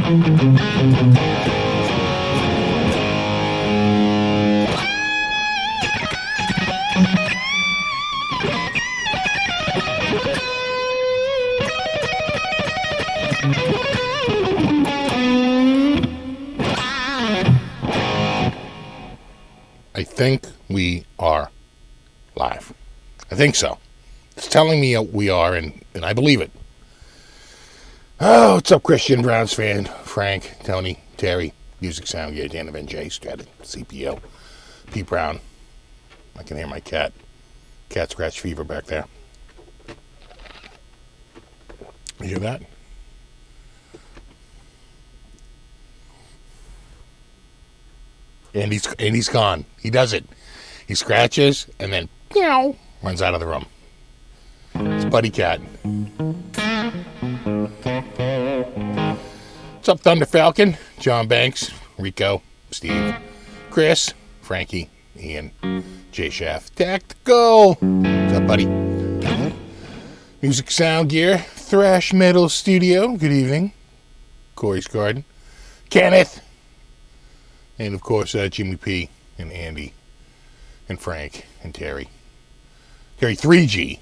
I think we are live. I think so. It's telling me we are, and I believe it. Oh, what's up, Christian Browns fan? Frank, Tony, Terry, Music Sound Gear, Dan of NJ, Stratton, CPO, Pete Brown. I can hear my cat scratch fever back there. You hear that? And he's gone. He does it. He scratches and then meow, runs out of the room. It's Buddy Cat. What's up, Thunder Falcon? John Banks, Rico, Steve, Chris, Frankie, Ian, Jay Schaff, Tactical. What's up, buddy? Music Sound Gear, Thrash Metal Studio. Good evening. Corey's Garden. Kenneth. And, of course, Jimmy P. and Andy and Frank and Terry. Terry 3G.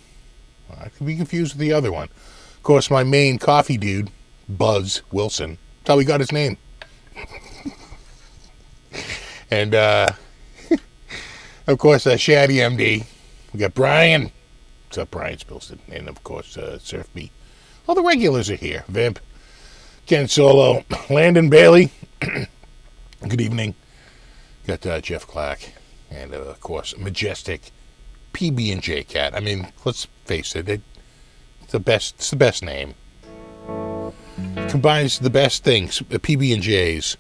I could be confused with the other one. Of course, my main coffee dude, Buzz Wilson. That's how he got his name. And, of course, Shaddy MD. We got Brian. What's up, Brian Spilston? And, of course, SFB. All the regulars are here. Vimp, Ken Solo, Landon Bailey. Good evening. Got Jeff Clack. And, of course, Majestic PB&J Cat. I mean, let's face it. It's the best name. It combines the best things, PB&Js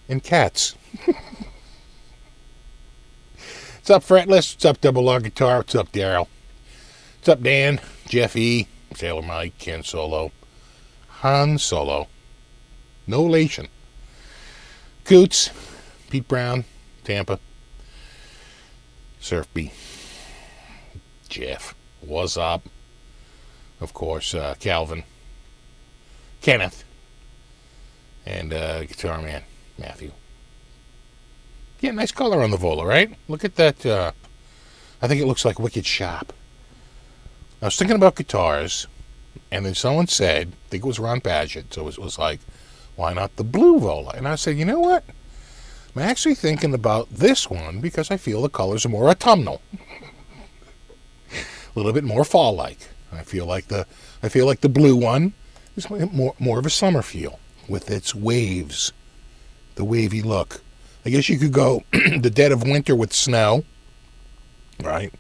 and cats. What's up, Fretless? What's up, Double R Guitar? What's up, Daryl? What's up, Dan? Jeff E. Sailor Mike. Ken Solo. Han Solo. No relation. Coots. Pete Brown. Tampa. Surf B. Jeff. What's up? Of course, Calvin. Kenneth. And Guitar Man. Matthew. Yeah, nice color on the Vola, right? Look at that. I think it looks like Wicked Sharp. I was thinking about guitars, and then someone said, I think it was Ron Padgett, so it was like, why not the blue Vola? And I said, you know what? I'm actually thinking about this one because I feel the colors are more autumnal. A little bit more fall-like. I feel like the blue one is more of a summer feel with its waves, the wavy look. I guess you could go the dead of winter with snow, right?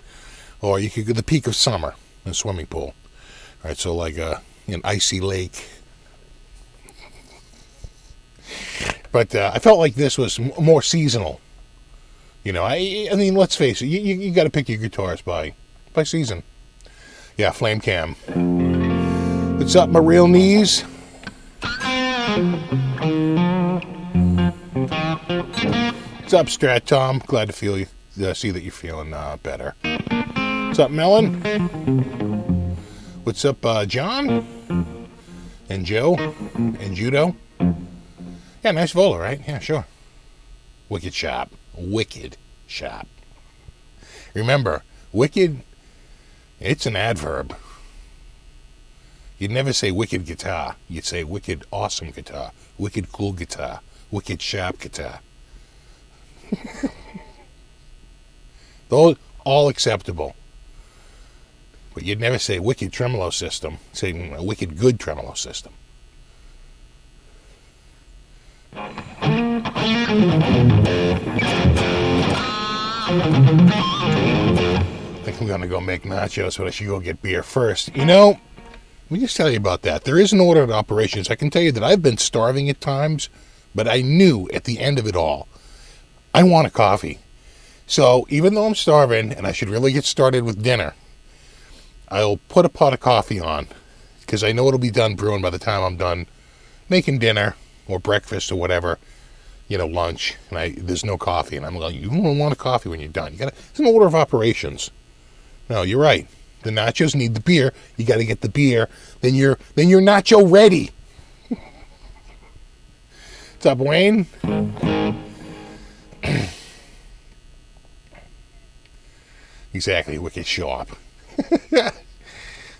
Or you could go the peak of summer in a swimming pool, right? So like an icy lake. But I felt like this was more seasonal. You know, I mean, let's face it, you got to pick your guitars by season. Yeah, Flame Cam. What's up, my real knees? What's up, Strat Tom? Glad to see that you're feeling better. What's up, Melon? What's up, John? And Joe? And Judo? Yeah, nice Vola, right? Yeah, sure. Wicked Sharp. Wicked Sharp. Remember, wicked, it's an adverb. You'd never say wicked guitar. You'd say wicked awesome guitar. Wicked cool guitar. Wicked sharp guitar. Those all acceptable. But you'd never say wicked tremolo system. Say a wicked good tremolo system. I think I'm going to go make nachos, but I should go get beer first. You know, let me just tell you about that. There is an order of operations. I can tell you that I've been starving at times, but I knew at the end of it all, I want a coffee. So even though I'm starving and I should really get started with dinner, I'll put a pot of coffee on because I know it'll be done brewing by the time I'm done making dinner or breakfast or whatever, you know, lunch. And there's no coffee, and I'm like, you don't want a coffee when you're done. It's an order of operations. No, you're right. The nachos need the beer. You got to get the beer. Then you're nacho ready. What's up, Wayne? Exactly, wicked sharp.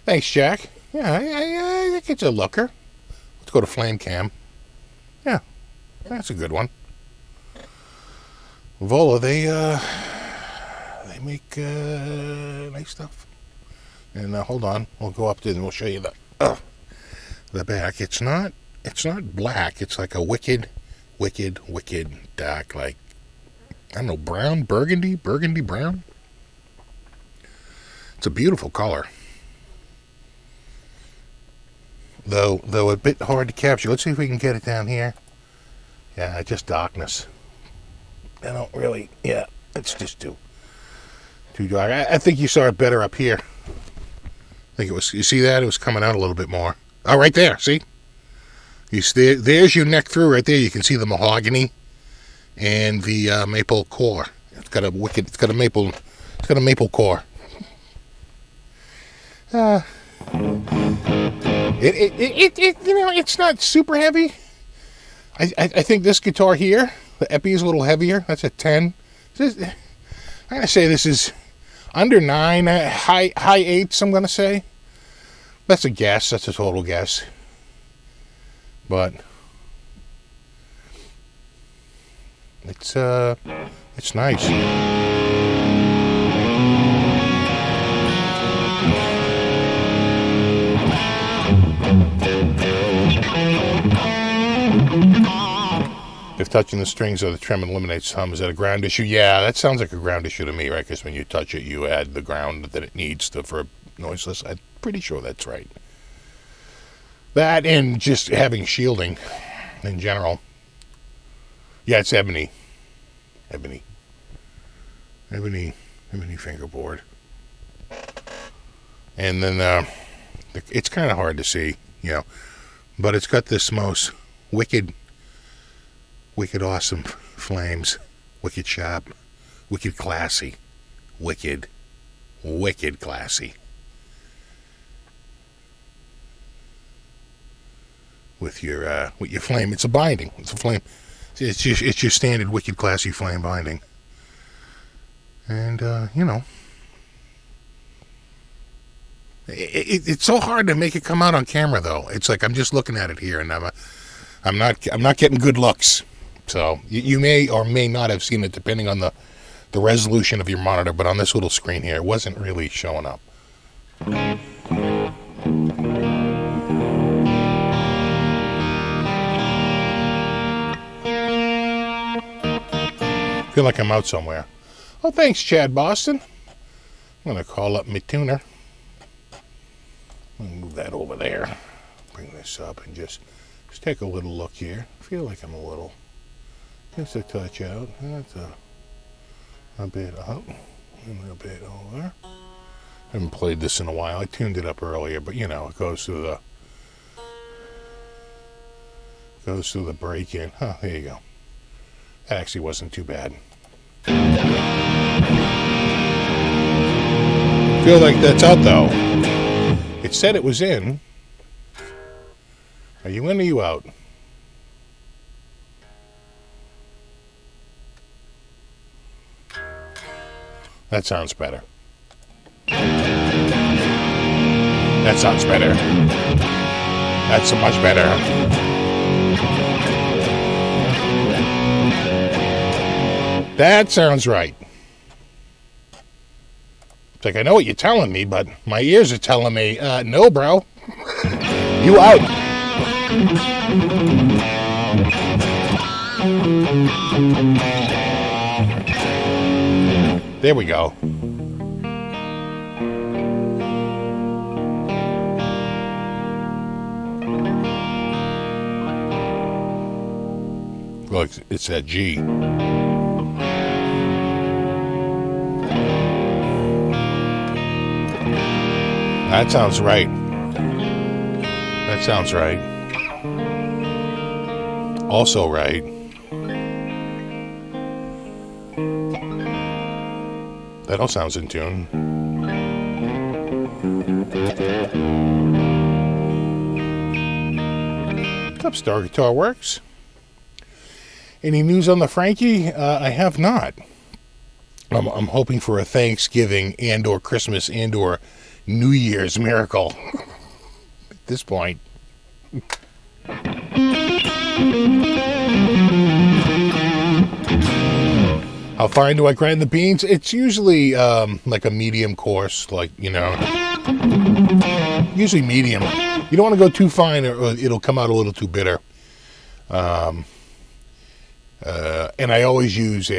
Thanks, Jack. Yeah, I think it's a looker. Let's go to Flame Cam. Yeah, that's a good one. Vola, they make nice stuff. And hold on, we'll go up there and we'll show you the back. It's not black. It's like a wicked dark, like, I don't know, brown, burgundy brown. It's a beautiful color. Though a bit hard to capture. Let's see if we can get it down here. Yeah, just darkness. I don't really, yeah, it's just too dark. I think you saw it better up here. I think it was, you see that? It was coming out a little bit more. Oh, right there, see? There's your neck through right there. You can see the mahogany and the maple core. It's got a maple core. It's not super heavy. I think this guitar here, the Epi, is a little heavier. That's a 10. I'm gonna say this is under 9, high 8s. I'm gonna say. That's a guess. That's a total guess. But it's nice. If touching the strings or the trem eliminates hum, is that a ground issue? Yeah, that sounds like a ground issue to me, right? Because when you touch it, you add the ground that it needs for noiseless. I'm pretty sure that's right. That and just having shielding in general. Yeah, it's ebony fingerboard. And then it's kind of hard to see, but it's got this most wicked awesome flames, wicked sharp, wicked classy, wicked classy. With your flame, it's a binding. It's a flame. It's your standard wicked classy flame binding. And it's so hard to make it come out on camera, though. It's like I'm just looking at it here, and I'm not getting good looks. So you may or may not have seen it depending on the resolution of your monitor. But on this little screen here, it wasn't really showing up. Feel like I'm out somewhere. Oh, thanks, Chad Boston. I'm going to call up my tuner. I'll move that over there. Bring this up and just take a little look here. Feel like I'm just a touch out. That's a bit up. And a bit over. Haven't played this in a while. I tuned it up earlier, but it goes through the break-in. Oh, there you go. That actually wasn't too bad. Feel like that's out, though. It said it was in. Are you in or you out? That sounds better. That sounds better. That's so much better. That sounds right. It's like, I know what you're telling me, but my ears are telling me, no, bro. You out. There we go. Look, it's that G. That sounds right. That sounds right. Also right. That all sounds in tune. What's up, Star Guitar Works? Any news on the Frankie? I have not. I'm hoping for a Thanksgiving and or Christmas and or New Year's miracle at this point. How fine do I grind the beans? It's usually like a medium coarse, like, usually medium. You don't want to go too fine or it'll come out a little too bitter. And I always use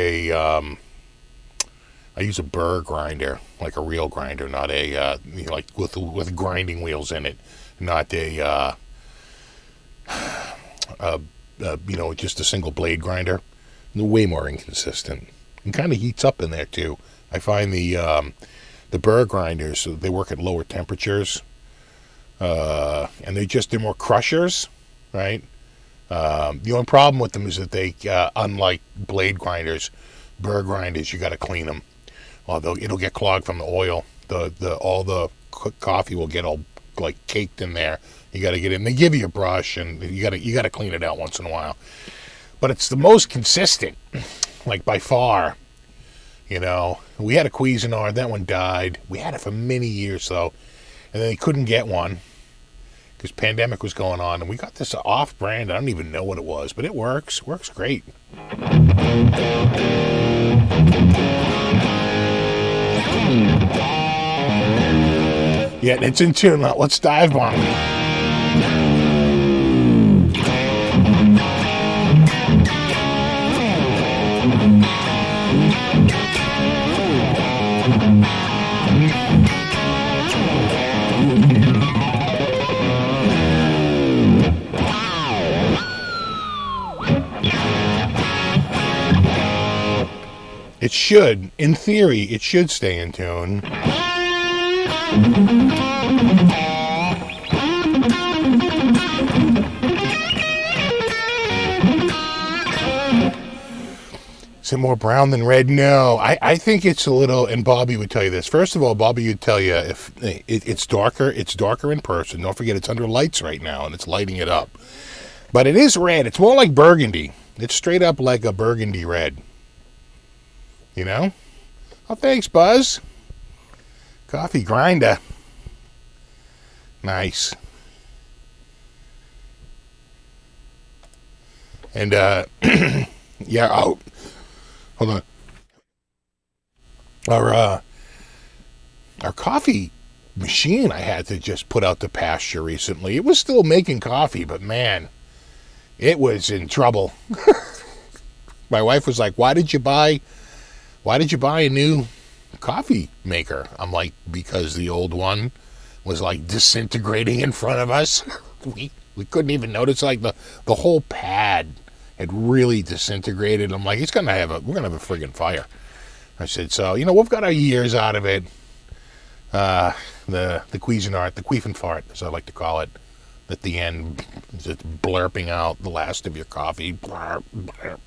I use a burr grinder, like a real grinder, not a like with grinding wheels in it, not a just a single blade grinder. They're way more inconsistent and kind of heats up in there too. I find the burr grinders, they work at lower temperatures, and they're more crushers, right? The only problem with them is that they, unlike blade grinders, burr grinders, you got to clean them. Although it'll get clogged from the oil. All the coffee will get all like caked in there. You got to get in. They give you a brush, and you got to clean it out once in a while. But it's the most consistent, like by far. We had a Cuisinart. That one died. We had it for many years though, and then they couldn't get one because pandemic was going on, and we got this off-brand. I don't even know what it was, but it works. Works great. Yeah, it's in tune. Let's dive bomb. It should, in theory, it should stay in tune. Is it more brown than red? No, I think it's a little, and Bobby would tell you this. First of all, Bobby would tell you if it's darker in person. Don't forget it's under lights right now, and it's lighting it up. But it is red. It's more like burgundy. It's straight up like a burgundy red. Oh, thanks, Buzz. Coffee grinder. Nice. And, yeah, hold on. Our coffee machine I had to just put out to pasture recently. It was still making coffee, but man, it was in trouble. My wife was like, why did you buy a new coffee maker? I'm like, because the old one was like disintegrating in front of us. We couldn't even notice, like the whole pad had really disintegrated. I'm like, we're gonna have a friggin' fire. I said, so we've got our years out of it. The Cuisinart, the queef and fart, as I like to call it, at the end, just blurping out the last of your coffee. Blurp, blurp.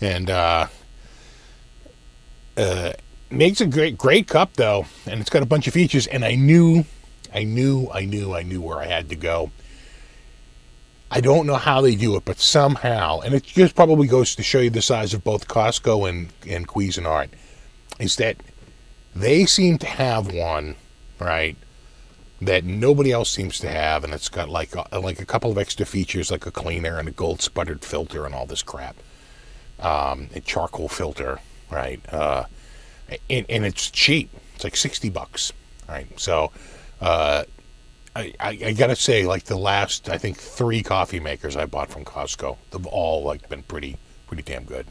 And makes a great cup though, and it's got a bunch of features. And I knew where I had to go. I don't know how they do it, but somehow, and it just probably goes to show you the size of both Costco and Cuisinart, is that they seem to have one, right, that nobody else seems to have, and it's got like a couple of extra features, like a cleaner and a gold sputtered filter and all this crap, a charcoal filter, right, and it's cheap. It's like $60, right? So I gotta say, like the last, I think 3 coffee makers I bought from Costco, they've all like been pretty damn good.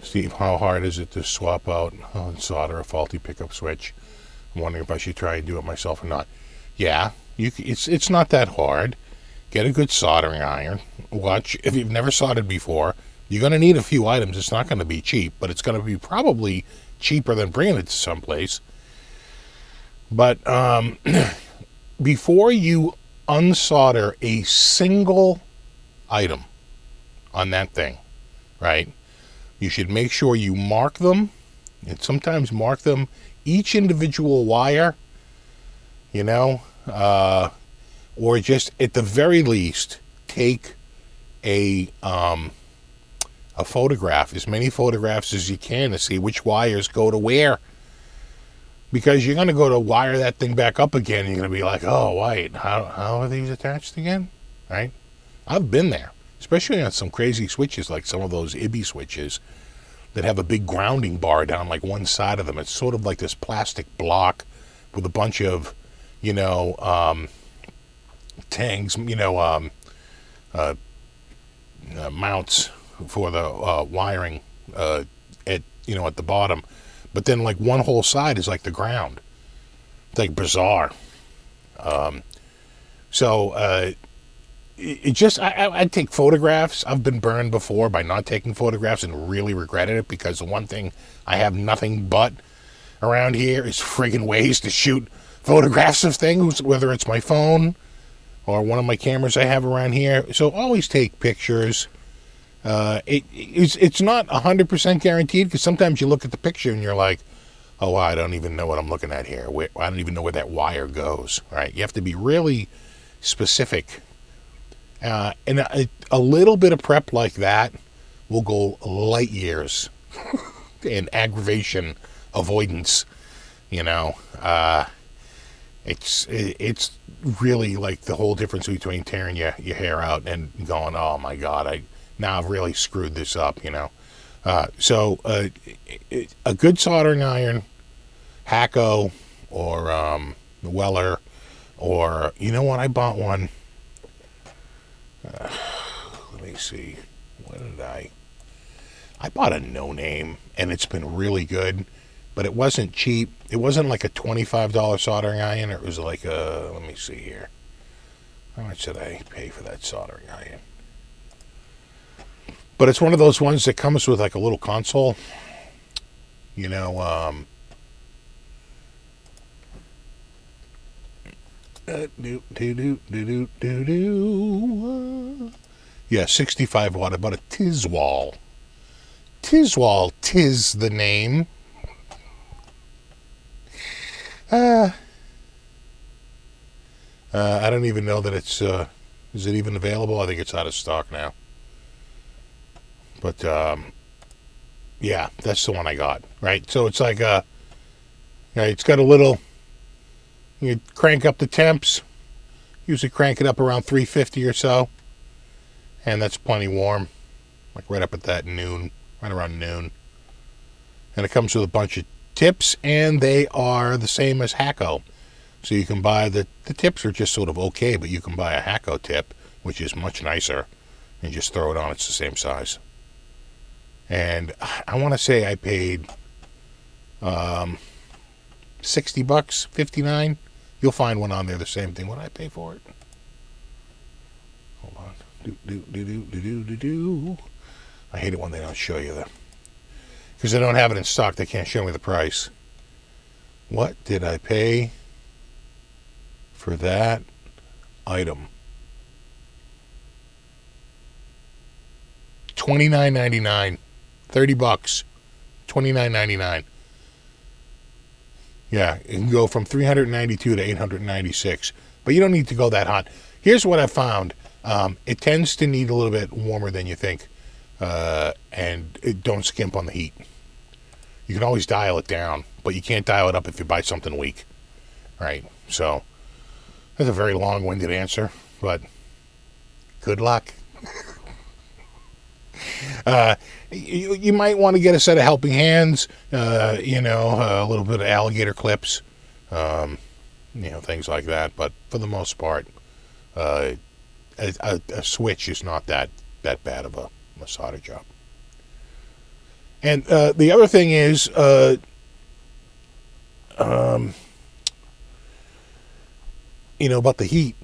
Steve, how hard is it to swap out and solder a faulty pickup switch? I'm wondering if I should try and do it myself or not. Yeah, it's not that hard. Get a good soldering iron. Watch, if you've never soldered before, you're going to need a few items. It's not going to be cheap, but it's going to be probably cheaper than bringing it to someplace. But before you unsolder a single item on that thing, right? You should make sure you mark them, and sometimes mark them each individual wire, or just at the very least take a photograph, as many photographs as you can, to see which wires go to where. Because you're going to go to wire that thing back up again, and you're going to be like, oh, wait, how are these attached again? Right? I've been there, especially on some crazy switches, like some of those IBI switches that have a big grounding bar down like one side of them. It's sort of like this plastic block with a bunch of, tangs, mounts for the wiring at the bottom. But then like one whole side is like the ground. It's like bizarre. I'd take photographs. I've been burned before by not taking photographs and really regretted it, because the one thing I have nothing but around here is friggin' ways to shoot photographs of things, whether it's my phone or one of my cameras I have around here. So always take pictures. It's not 100% guaranteed, because sometimes you look at the picture and you're like, oh, I don't even know what I'm looking at here. I don't even know where that wire goes. Right? You have to be really specific. And a little bit of prep like that will go light years in aggravation avoidance. It's really like the whole difference between tearing your hair out and going, oh my God, I've really screwed this up, So a good soldering iron, Hacko, or Weller, or, I bought one. Let me see. What did I bought a no-name, and it's been really good, but it wasn't cheap. It wasn't like a $25 soldering iron. It was like let me see here. How much did I pay for that soldering iron? But it's one of those ones that comes with like a little console. Yeah, 65 watt. I bought a Tiswall. Tiswall, 'tis the name. I don't even know that it's, is it even available? I think it's out of stock now. But, yeah, that's the one I got, right? So it's like, it's got a little, you crank up the temps, usually crank it up around 350 or so, and that's plenty warm, like right up at that noon, right around noon. And it comes with a bunch of tips, and they are the same as Hacko. So you can buy the tips are just sort of okay, but you can buy a Hacko tip, which is much nicer, and just throw it on. It's the same size. And I want to say I paid $60, $59. You'll find one on there the same thing. What did I pay for it? Hold on. I hate it when they don't show you because they don't have it in stock. They can't show me the price. What did I pay for that item? $29.99. $30. $29.99. Yeah, it can go from 392 to 896, but you don't need to go that hot. Here's what I found: it tends to need a little bit warmer than you think, and don't skimp on the heat. You can always dial it down, but you can't dial it up if you buy something weak, right? So that's a very long-winded answer, but good luck. You might want to get a set of helping hands, a little bit of alligator clips, things like that. But for the most part, a switch is not that bad of a solder job. And the other thing is, about the heat.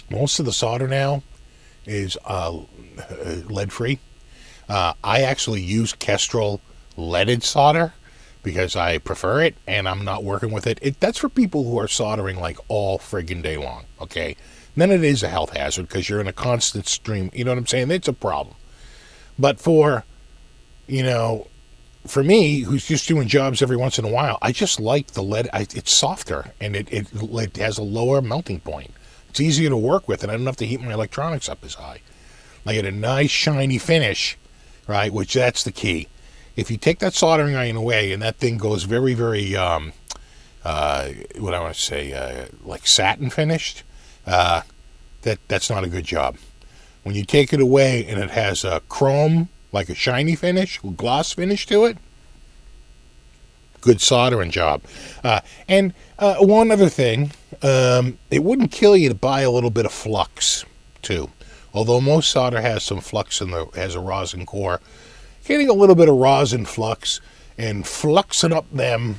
Most of the solder now is lead-free. I actually use Kestrel leaded solder because I prefer it, and I'm not working with it. That's for people who are soldering like all friggin' day long, okay? then it is a health hazard because you're in a constant stream. You know what I'm saying? It's a problem. But for me, who's just doing jobs every once in a while, I just like the lead. It's softer, and it has a lower melting point. It's easier to work with, and I don't have to heat my electronics up as high. I get a nice shiny finish, right, which that's the key. If you take that soldering iron away and that thing goes very, very, what I want to say, like satin finished, that's not a good job. When you take it away and it has a chrome, like a shiny finish, gloss finish to it, good soldering job. And one other thing, it wouldn't kill you to buy a little bit of flux, too. Although most solder has some flux has a rosin core. Getting a little bit of rosin flux and fluxing up them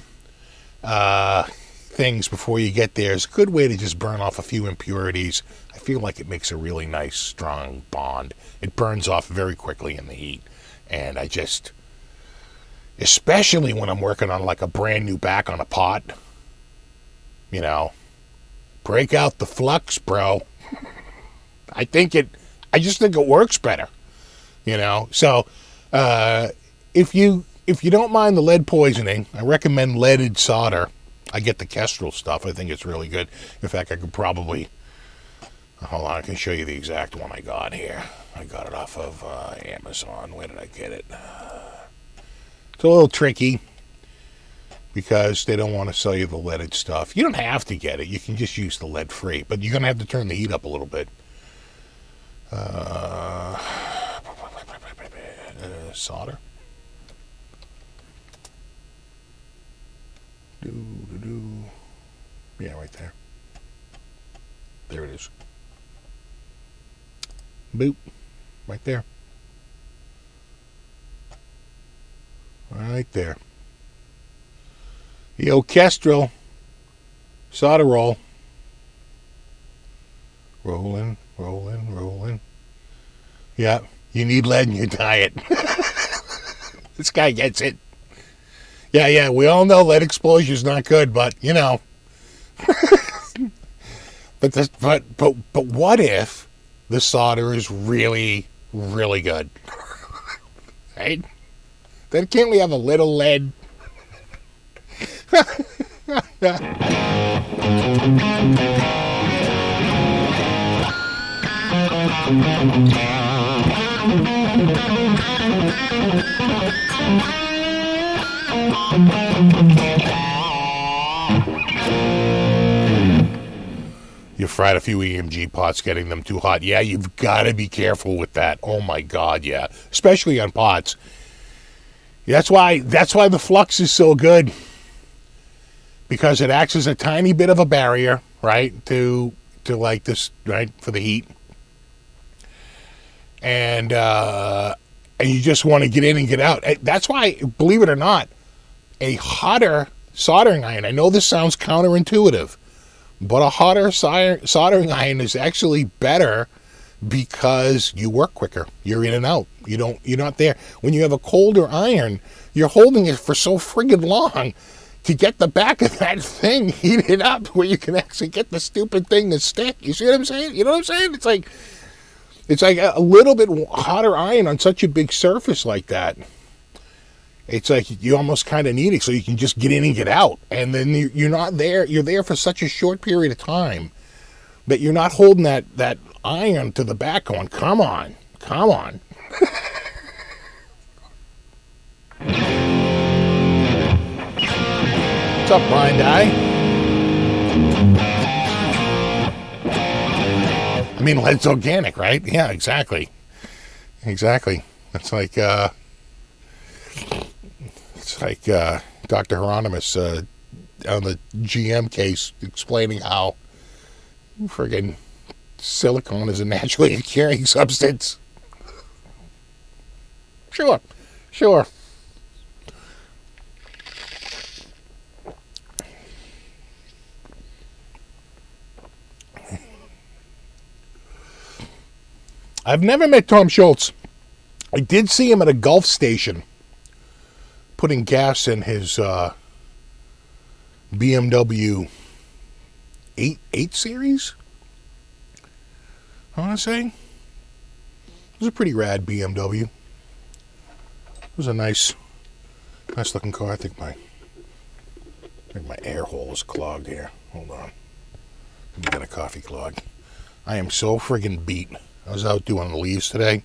things before you get there is a good way to just burn off a few impurities. I feel like it makes a really nice, strong bond. It burns off very quickly in the heat. And I just, especially when I'm working on like a brand new back on a pot, break out the flux, bro. I just think it works better, So, if you don't mind the lead poisoning, I recommend leaded solder. I get the Kestrel stuff. I think it's really good. In fact, I could probably, hold on, I can show you the exact one I got here. I got it off of Amazon. Where did I get it? It's a little tricky because they don't want to sell you the leaded stuff. You don't have to get it. You can just use the lead free, but you're going to have to turn the heat up a little bit. Solder. Yeah, right there. There it is. Boop. Right there. Right there. The old Kestrel solder roll. Rolling. Yeah, you need lead in your diet. This guy gets it. Yeah, we all know lead exposure is not good, but but what if the solder is really, really good? Right? Then can't we have a little lead? You fried a few EMG pots, getting them too hot. Yeah, you've got to be careful with that. Oh my God, yeah. Especially on pots. That's why the flux is so good. Because it acts as a tiny bit of a barrier, right? To like this, right? For the heat. And you just want to get in and get out. That's why, believe it or not, a hotter soldering iron, I know this sounds counterintuitive, but a hotter soldering iron is actually better because you work quicker. You're in and out. You're not there. When you have a colder iron, you're holding it for so friggin' long to get the back of that thing heated up where you can actually get the stupid thing to stick. You see what I'm saying? You know what I'm saying? It's like a little bit hotter iron on such a big surface like that. It's like you almost kind of need it so you can just get in and get out. And then you're not there. You're there for such a short period of time that you're not holding that iron to the back going, come on. What's up, Blind Eye? I mean, lead's organic, right? Yeah, exactly. It's like Dr. Hieronymus on the GM case explaining how friggin' silicone is a naturally occurring substance. Sure. I've never met Tom Schultz. I did see him at a Gulf station putting gas in his BMW 8 Series. I want to say it was a pretty rad BMW. It was a nice looking car. I think my air hole is clogged here. Hold on. Let me get a coffee clog. I am so friggin' beat. I was out doing the leaves today.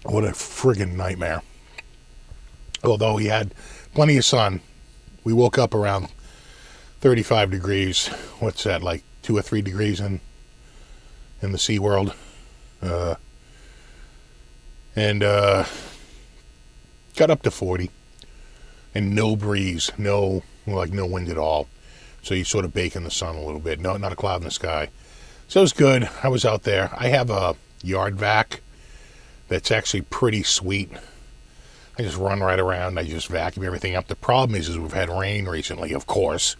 What a friggin' nightmare. Although we had plenty of sun, we woke up around 35 degrees. What's that, like 2 or 3 degrees in the sea world? And got up to 40. And no breeze, no wind at all. So you sort of bake in the sun a little bit. No, not a cloud in the sky. So it was good. I was out there. I have a yard vac that's actually pretty sweet. I just run right around. I just vacuum everything up. The problem is we've had rain recently, of course.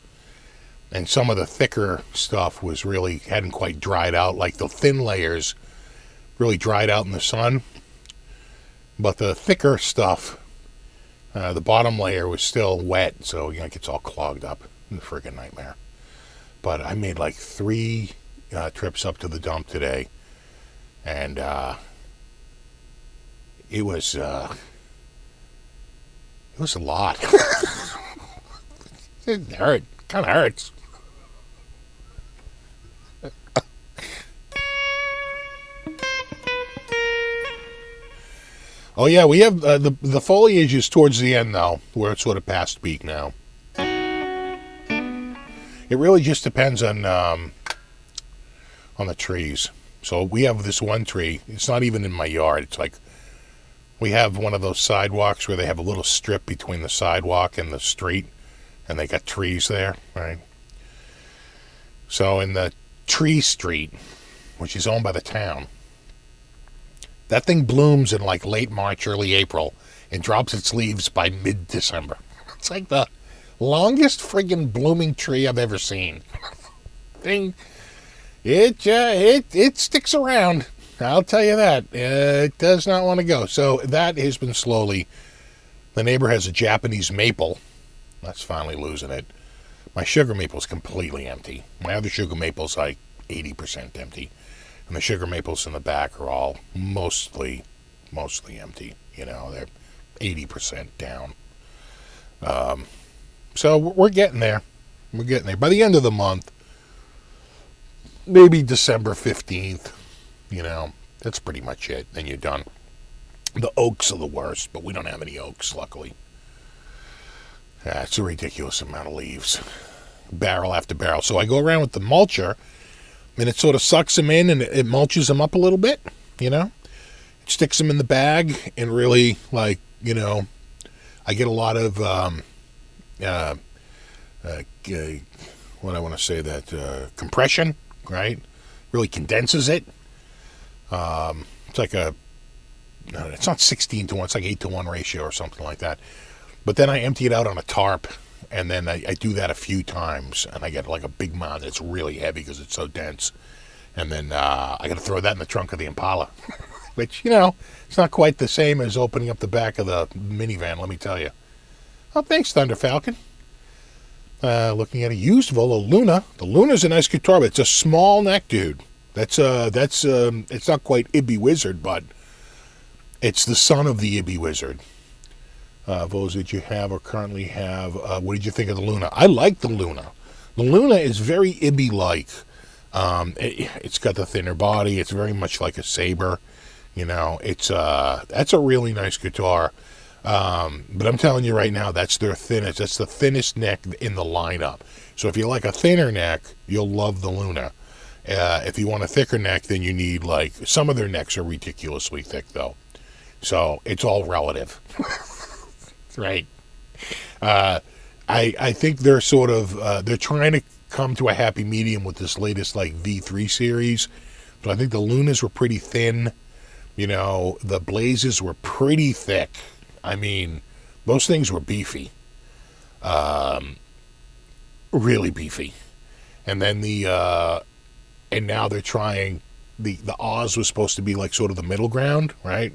And some of the thicker stuff hadn't quite dried out. Like the thin layers really dried out in the sun. But the thicker stuff, the bottom layer was still wet. So, it gets all clogged up. It's a friggin' nightmare. But I made like 3 trips up to the dump today. And it was a lot. It hurt. Kind of hurts. Oh yeah, we have the foliage is towards the end now, where it's sort of past peak now. It really just depends on the trees. So we have this one tree. It's not even in my yard. It's like we have one of those sidewalks where they have a little strip between the sidewalk and the street, and they got trees there, right? So in the tree street, which is owned by the town, that thing blooms in like late March, early April, and drops its leaves by mid-December. It's like the longest friggin' blooming tree I've ever seen. Thing, it sticks around. I'll tell you that. It does not want to go. So that has been slowly. The neighbor has a Japanese maple. That's finally losing it. My sugar maple's completely empty. My other sugar maple's like 80% empty. And the sugar maples in the back are all mostly empty. They're 80% down. So we're getting there. We're getting there. By the end of the month, maybe December 15th, that's pretty much it. Then you're done. The oaks are the worst, but we don't have any oaks, luckily. It's a ridiculous amount of leaves. Barrel after barrel. So I go around with the mulcher, and it sort of sucks them in, and it mulches them up a little bit, It sticks them in the bag, and really, I get a lot of, compression, right? Really condenses it. It's like it's not 16-1, it's like 8-1 ratio or something like that. But then I empty it out on a tarp, and then I do that a few times, and I get like a big mound that's really heavy because it's so dense. And then I got to throw that in the trunk of the Impala, which, it's not quite the same as opening up the back of the minivan, let me tell you. Oh, thanks, Thunder Falcon. Looking at a used Volo Luna. The Luna's a nice guitar, but it's a small neck, dude. That's it's not quite Ibby Wizard, but it's the son of the Ibby Wizard. Those that you have or currently have. What did you think of the Luna? I like the Luna. The Luna is very Ibby-like. It's got the thinner body. It's very much like a Sabre. That's a really nice guitar. But I'm telling you right now, that's their thinnest. That's the thinnest neck in the lineup. So if you like a thinner neck, you'll love the Luna. If you want a thicker neck, then you need some of their necks are ridiculously thick though. So it's all relative. Right. I think they're sort of, they're trying to come to a happy medium with this latest V3 series. But I think the Lunas were pretty thin. The Blazes were pretty thick. I mean, those things were beefy. Really beefy. And then and now they're trying, the Oz was supposed to be sort of the middle ground, right?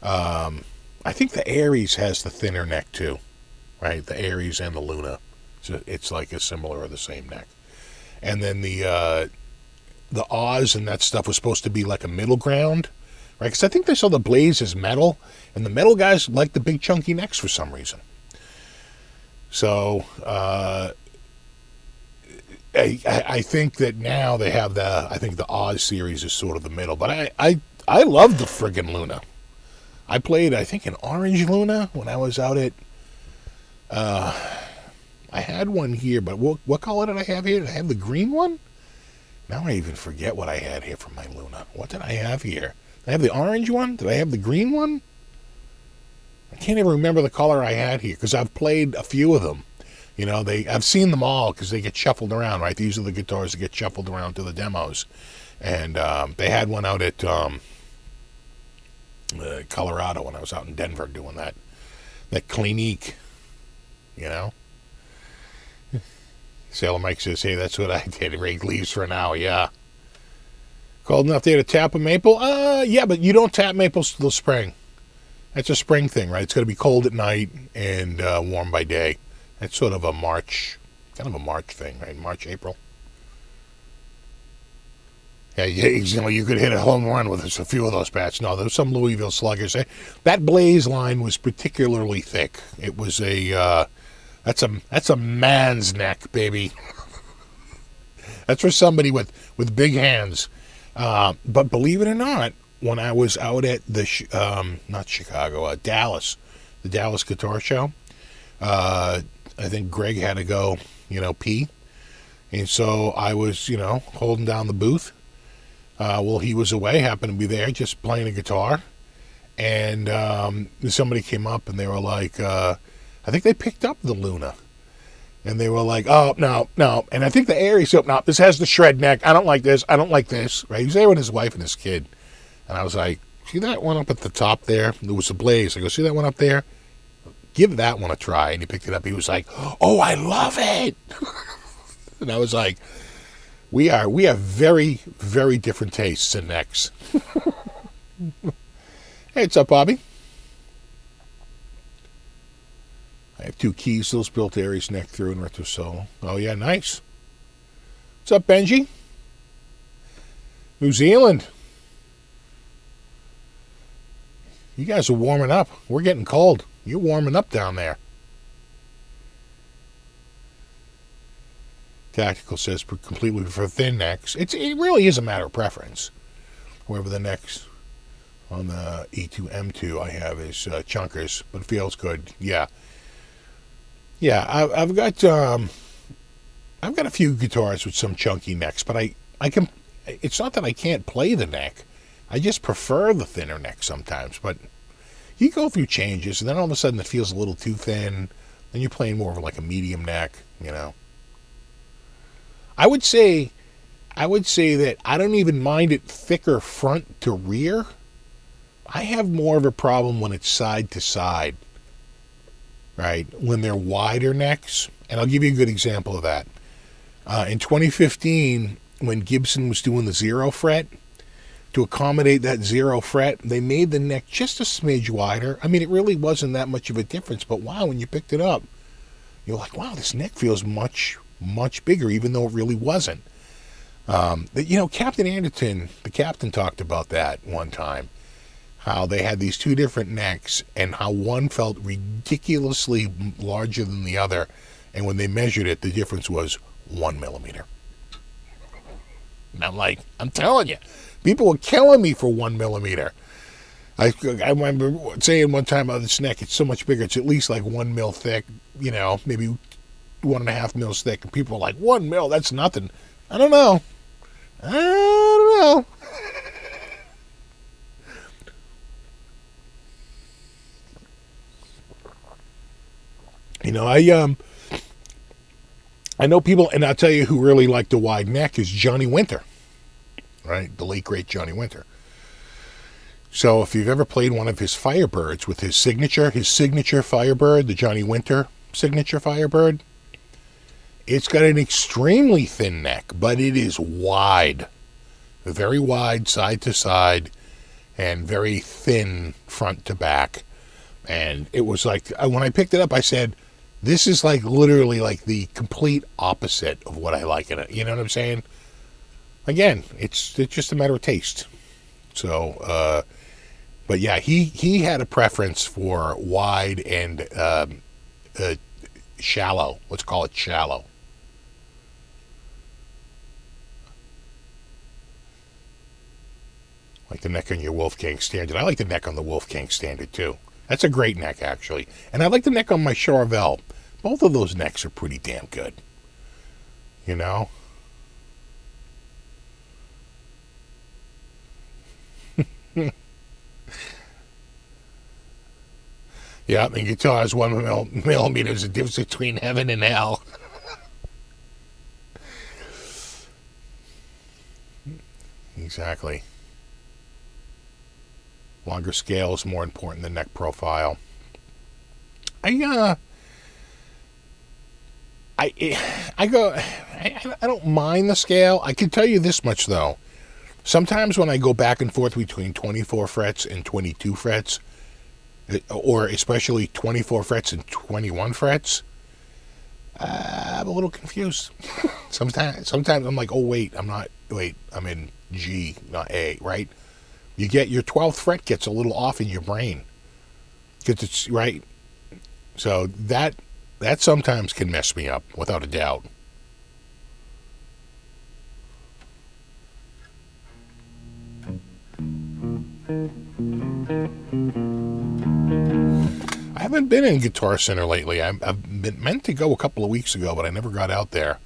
I think the Aries has the thinner neck too, right? The Aries and the Luna. So it's like a similar or the same neck. and then the Oz and that stuff was supposed to be like a middle ground, right? Because I think they saw the Blaze as metal, and the metal guys like the big chunky necks for some reason. So I think that now they have the Oz series is sort of the middle, but I love the friggin' Luna. I played, I think, an orange Luna when I was out at, I had one here, but what color did I have here? Did I have the green one? Now I even forget what I had here from my Luna. What did I have here? Did I have the orange one? Did I have the green one? I can't even remember the color I had here because I've played a few of them. You know, I've seen them all because they get shuffled around, right? These are the guitars that get shuffled around to the demos. And they had one out at Colorado when I was out in Denver doing that Clinique, you know? Sailor Mike says, hey, that's what I did. Ray leaves for now, yeah. Cold enough there to tap a maple? Yeah, but you don't tap maples till spring. That's a spring thing, right? It's going to be cold at night and warm by day. That's sort of a March thing, right? March, April. Yeah, you know, you could hit a home run with a few of those bats. No, there's some Louisville sluggers. That Blaze line was particularly thick. It was that's a man's neck, baby. That's for somebody with big hands. But believe it or not, when I was out at the not Chicago, Dallas, the Dallas Guitar Show, I think Greg had to go, pee, and so I was, holding down the booth. Well, he was away, happened to be there, just playing a guitar, and somebody came up and they were like, I think they picked up the Luna, and they were like, oh, no, and I think the Aries, no, this has the shred neck, I don't like this, right? He was there with his wife and his kid, and I was like, see that one up at the top there? There was a Blaze. I go, see that one up there? Give that one a try. And he picked it up. He was like, oh, I love it. And I was like, we have very, very different tastes in necks. Hey, what's up, Bobby? I have 2 Kiesels, built Aries neck through and retro solo. Oh, yeah, nice. What's up, Benji? New Zealand. You guys are warming up. We're getting cold. You're warming up down there. Tactical says completely for thin necks. It really is a matter of preference. However, the necks on the E2 M2 I have is chunkers, but it feels good. Yeah. I've got a few guitars with some chunky necks, but I can. It's not that I can't play the neck. I just prefer the thinner neck sometimes, but you go through changes, and then all of a sudden it feels a little too thin. Then you're playing more of like a medium neck, I would say that I don't even mind it thicker front to rear. I have more of a problem when it's side to side, right? When they're wider necks, and I'll give you a good example of that. In 2015, when Gibson was doing the 0 fret, to accommodate that 0 fret, they made the neck just a smidge wider. I mean, it really wasn't that much of a difference, but wow, when you picked it up, you're like, wow, this neck feels much, much bigger, even though it really wasn't. Captain Anderton, the captain, talked about that one time, how they had these 2 different necks and how one felt ridiculously larger than the other, and when they measured it, the difference was 1 millimeter. And I'm like, I'm telling you, people were killing me for 1 millimeter. I remember saying one time, oh, this neck, it's so much bigger. It's at least like 1 mil thick, maybe 1.5 mils thick. And people were like, 1 mil, that's nothing. I don't know. I know people, and I'll tell you who really liked the wide neck is Johnny Winter. Right? The late, great Johnny Winter. So if you've ever played one of his Firebirds with his signature Firebird, the Johnny Winter signature Firebird, it's got an extremely thin neck, but it is wide. Very wide side to side and very thin front to back. And it was like, when I picked it up, I said, This is like literally like the complete opposite of what I like in it. You know what I'm saying? Again, it's just a matter of taste. So, but yeah, he had a preference for wide and shallow. Let's call it shallow. Like the neck on your Wolfgang Standard. I like the neck on the Wolfgang Standard too. That's a great neck, actually. And I like the neck on my Charvel. Both of those necks are pretty damn good. You know? Yeah, and guitar is 1 millimeter. There's a difference between heaven and hell. Exactly. Longer scale is more important than neck profile. I don't mind the scale. I can tell you this much though. Sometimes when I go back and forth between 24 frets and 22 frets, or especially 24 frets and 21 frets, I'm a little confused. Sometimes I'm like, oh wait, I'm in G, not A, right? You get your 12th fret gets a little off in your brain. Because it's, right? So that sometimes can mess me up, without a doubt. I haven't been in Guitar Center lately. I've been meant to go a couple of weeks ago, but I never got out there.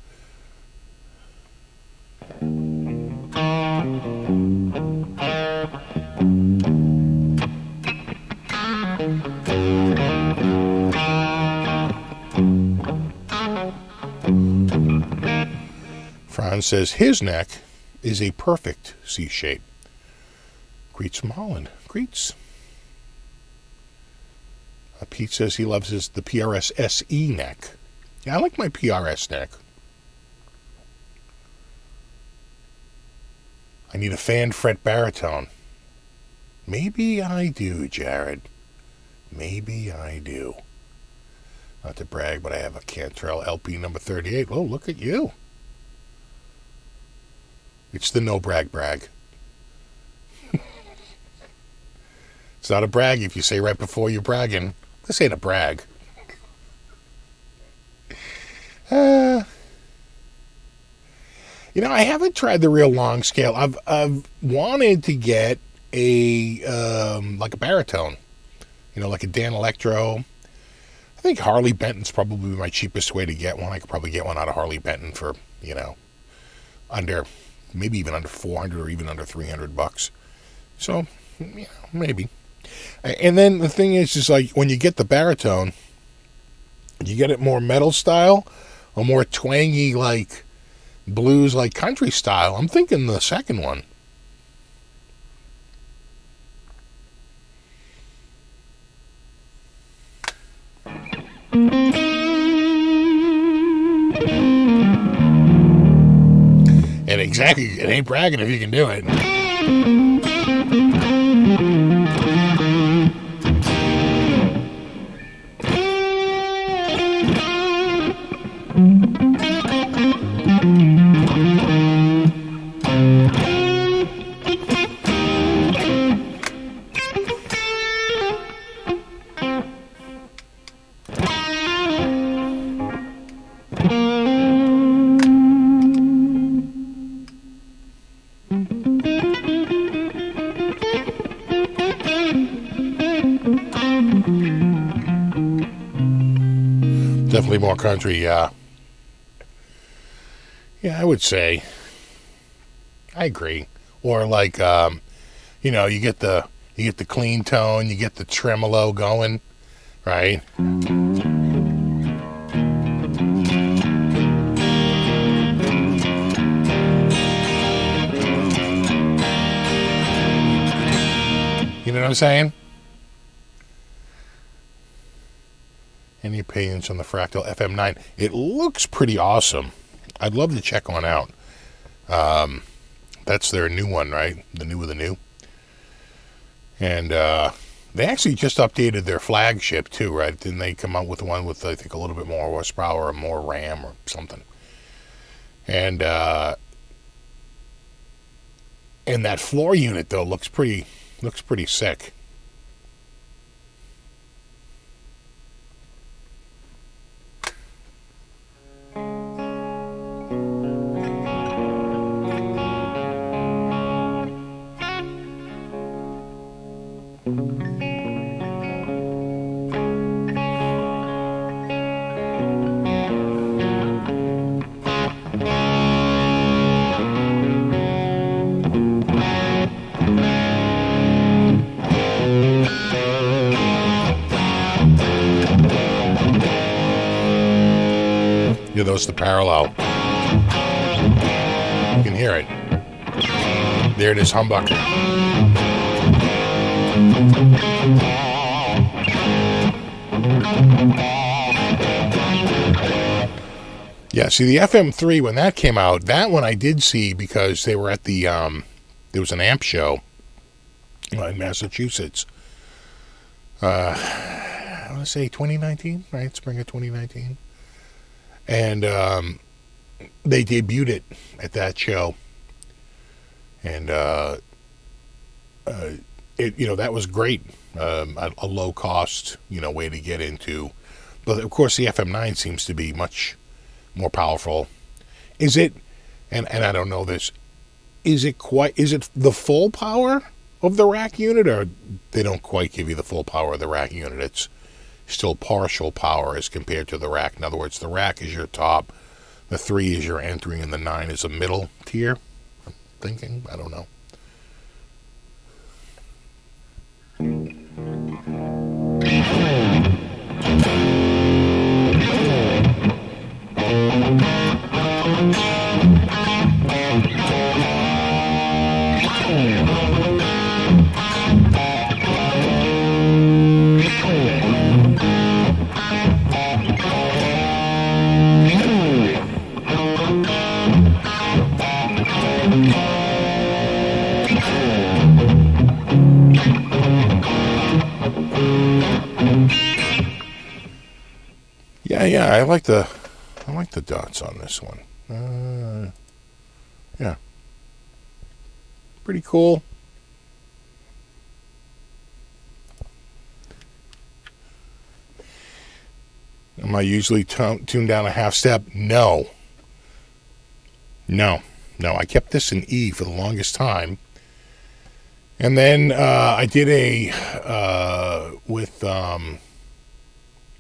Franz says his neck is a perfect C shape. Greets from Holland. Greets. Pete says he loves the PRS SE neck. Yeah, I like my PRS neck. I need a fan fret baritone. Maybe I do, Jared. Maybe I do. Not to brag, but I have a Cantrell LP number 38. Oh, look at you. It's the no brag. It's not a brag if you say right before you're bragging. This ain't a brag. I haven't tried the real long scale. I've wanted to get a like a baritone, like a Dan Electro. I think Harley Benton's probably my cheapest way to get one. I could probably get one out of Harley Benton for maybe even under $400 or even under $300. So maybe. And then the thing is like when you get the baritone, you get it more metal style or more twangy like blues like country style. I'm thinking the second one. And exactly, it ain't bragging if you can do it. Definitely more country, yeah. Yeah, I would say. I agree. Or like, you get the clean tone, you get the tremolo going, right? You know what I'm saying? Any opinions on the Fractal Fm9? It looks pretty awesome. I'd love to check one out. That's their new one, right? The new of the new. And They actually just updated their flagship too, right? Didn't they come out with one with, I think, a little bit more horsepower or more RAM or something? And that floor unit though looks pretty sick. Yeah, those the parallel. You can hear it. There it is, humbucker. Yeah, see the FM3 when that came out, that one I did see because they were at the there was an amp show in Massachusetts. I want to say 2019, right? Spring of 2019. And they debuted it at that show. And it, you know, that was great. A low cost, you know, way to get into. But of course the FM9 seems to be much more powerful. Is it, and I don't know this, is it the full power of the rack unit, or they don't quite give you the full power of the rack unit? It's still partial power as compared to the rack. In other words, the rack is your top, the 3 is your entry, and the 9 is a middle tier. I'm thinking, I don't know. Yeah, I like the dots on this one. Yeah, pretty cool. Am I usually tuned down a half step? No. I kept this in E for the longest time, and then I did a with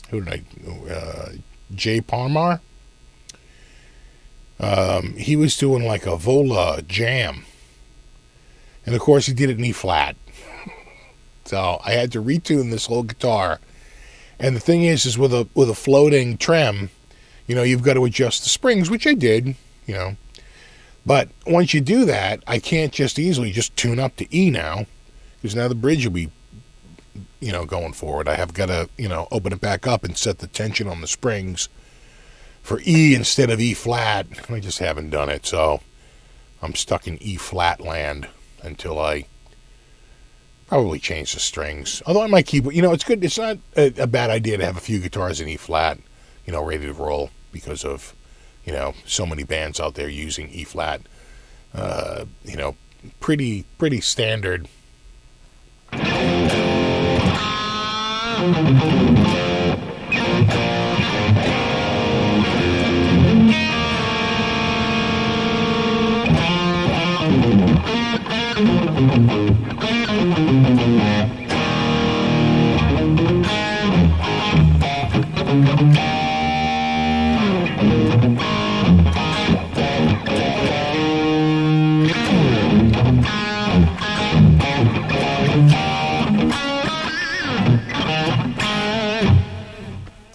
who did I? Jay Parmar. He was doing like a Vola jam, and of course he did it in E flat. So I had to retune this whole guitar. And the thing is with a floating trem, you know, you've got to adjust the springs, which I did, you know. But once you do that, I can't just easily just tune up to E now, because now the bridge will be, you know, going forward. I have got to, you know, open it back up and set the tension on the springs for E instead of E flat. I just haven't done it, so I'm stuck in E flat land until I probably change the strings. Although I might keep, you know, it's good. It's not a bad idea to have a few guitars in E flat, you know, ready to roll, because of, you know, so many bands out there using E flat. You know, pretty standard.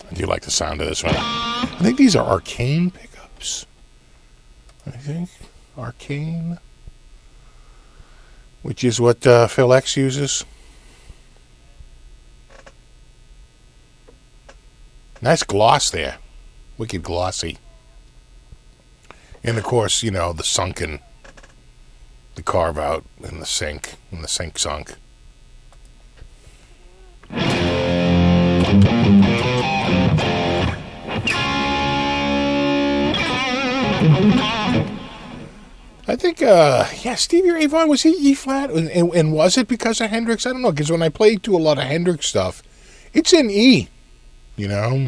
I do like the sound of this one. I think these are Arcane pickups. I think Arcane, which is what Phil X uses. Nice gloss there. Wicked glossy. And of course, you know, the sunken, the carve out in the sink sunk. I think, Stevie Ray Vaughan, was he E-flat? And was it because of Hendrix? I don't know, because when I play to a lot of Hendrix stuff, it's in E, you know?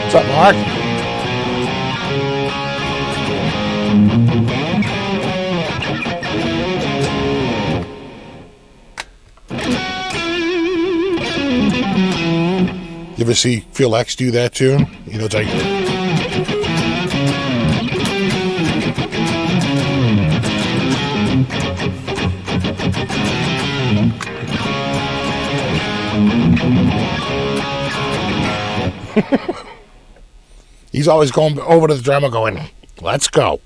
What's up, Mark? You ever see Phil X do that too? You know, it's like... He's always going over to the drummer going, let's go,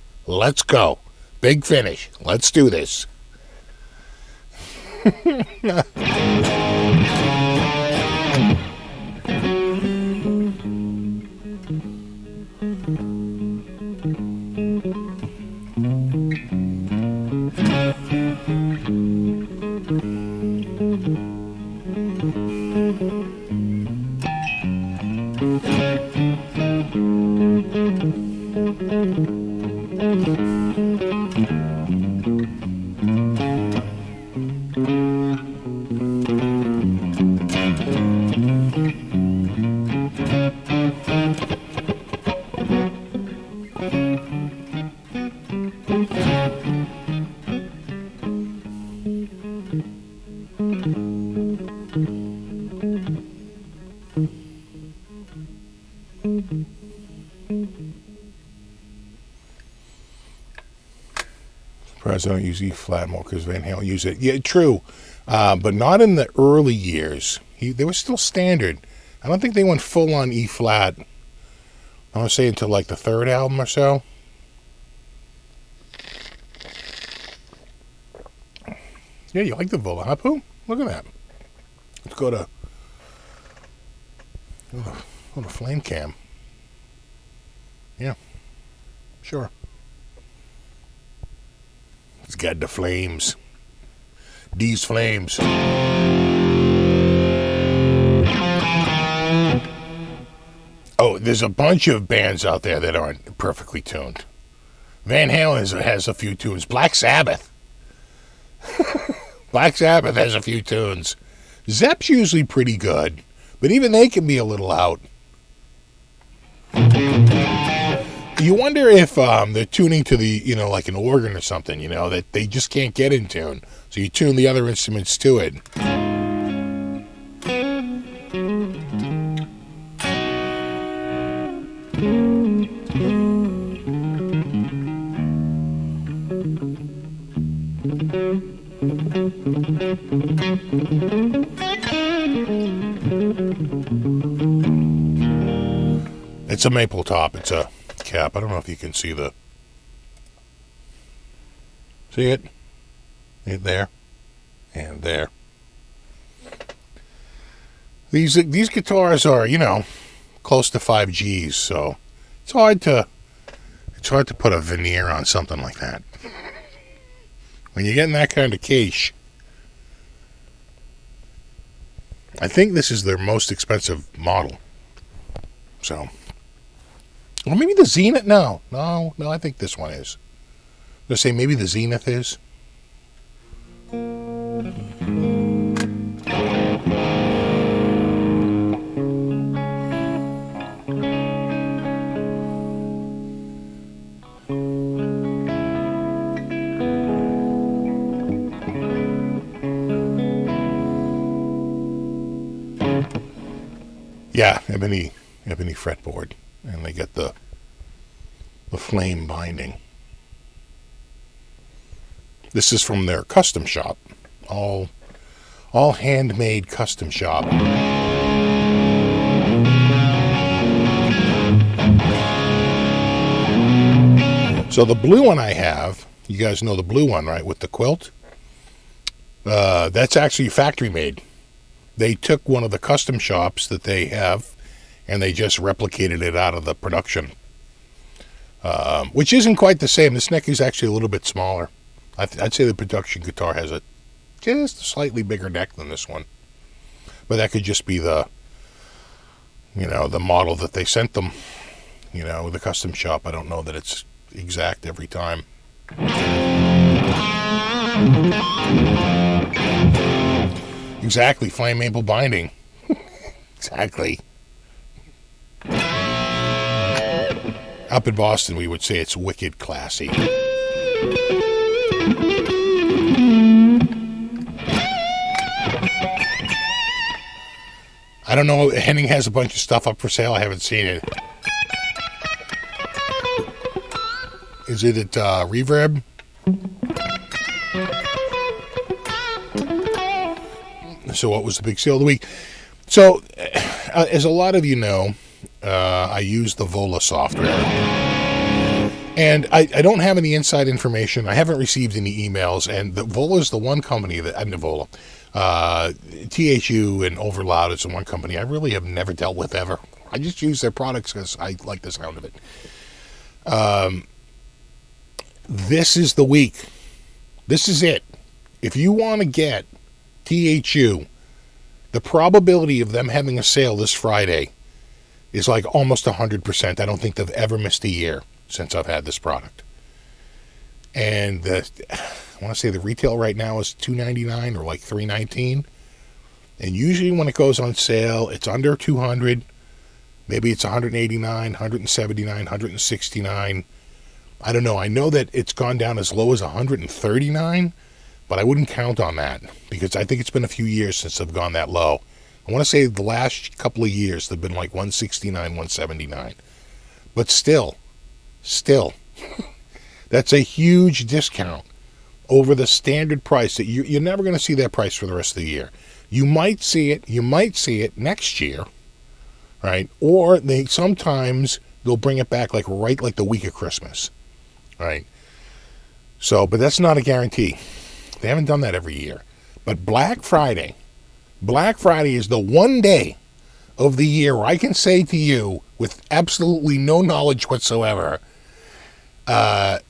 big finish, let's do this. Surprised I don't use E-flat more because Van Halen used it. Yeah, true. But not in the early years. They were still standard. I don't think they went full on E-flat, I want to say, until like the third album or so. Yeah, you like the Vola, huh, Pooh? Look at that. Let's go to Flame Cam. Yeah, sure. It's got the flames. These flames. Oh, there's a bunch of bands out there that aren't perfectly tuned. Van Halen has a few tunes. Black Sabbath. Black Sabbath has a few tunes. Zepp's usually pretty good, but even they can be a little out. You wonder if they're tuning to the, like an organ or something, that they just can't get in tune. So you tune the other instruments to it. It's a maple top. It's a cap. I don't know if you can see it. There and there. These guitars are, close to 5 Gs, so it's hard to put a veneer on something like that. When you're getting that kind of cache, I think this is their most expensive model. So, or maybe the Zenith. No, I think this one is. I'm gonna say maybe the Zenith is. Yeah, ebony fretboard, and they get the flame binding. This is from their custom shop, all handmade custom shop. So the blue one I have, you guys know the blue one, right, with the quilt? That's actually factory made. they took one of the custom shops that they have and they just replicated it out of the production, which isn't quite the same. This neck is actually a little bit smaller. I'd say the production guitar has a just a slightly bigger neck than this one, but that could just be the model that they sent them, the custom shop. I don't know that it's exact every time. Exactly, flame maple binding. Exactly. Up in Boston, we would say it's wicked classy. I don't know. Henning has a bunch of stuff up for sale. I haven't seen it. Is it at Reverb? So what was the big sale of the week? So, as a lot of you know, I use the Vola software. And I don't have any inside information. I haven't received any emails. And the Vola is the one company that... I'm the Vola. THU and Overloud is the one company I really have never dealt with ever. I just use their products because I like the sound of it. This is the week. This is it. If you want to get THU, the probability of them having a sale this Friday is like almost 100%. I don't think they've ever missed a year since I've had this product. And I want to say the retail right now is $299 or like $319. And usually when it goes on sale, it's under $200. Maybe it's $189, $179, $169. I don't know. I know that it's gone down as low as $139, but I wouldn't count on that because I think it's been a few years since they've gone that low. I want to say the last couple of years they've been like $169, $179. But still, that's a huge discount over the standard price that you're never going to see that price for the rest of the year. You might see it next year, right? Or sometimes they'll bring it back like the week of Christmas, right? So, but that's not a guarantee. They haven't done that every year. But Black Friday is the one day of the year where I can say to you with absolutely no knowledge whatsoever, the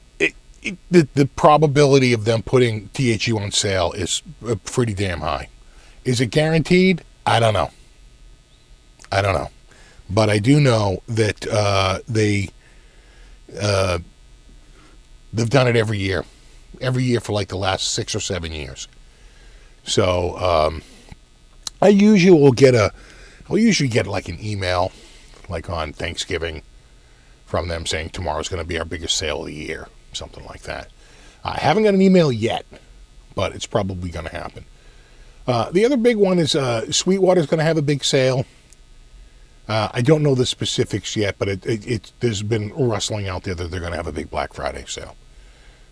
probability of them putting THU on sale is pretty damn high. Is it guaranteed? I don't know. But I do know that they've done it every year for like the last 6 or 7 years. So I usually will get like an email like on Thanksgiving from them saying tomorrow's going to be our biggest sale of the year, something like that. I haven't got an email yet, but it's probably going to happen. The other big one is Sweetwater's going to have a big sale. I don't know the specifics yet, but there's been rustling out there that they're going to have a big Black Friday sale.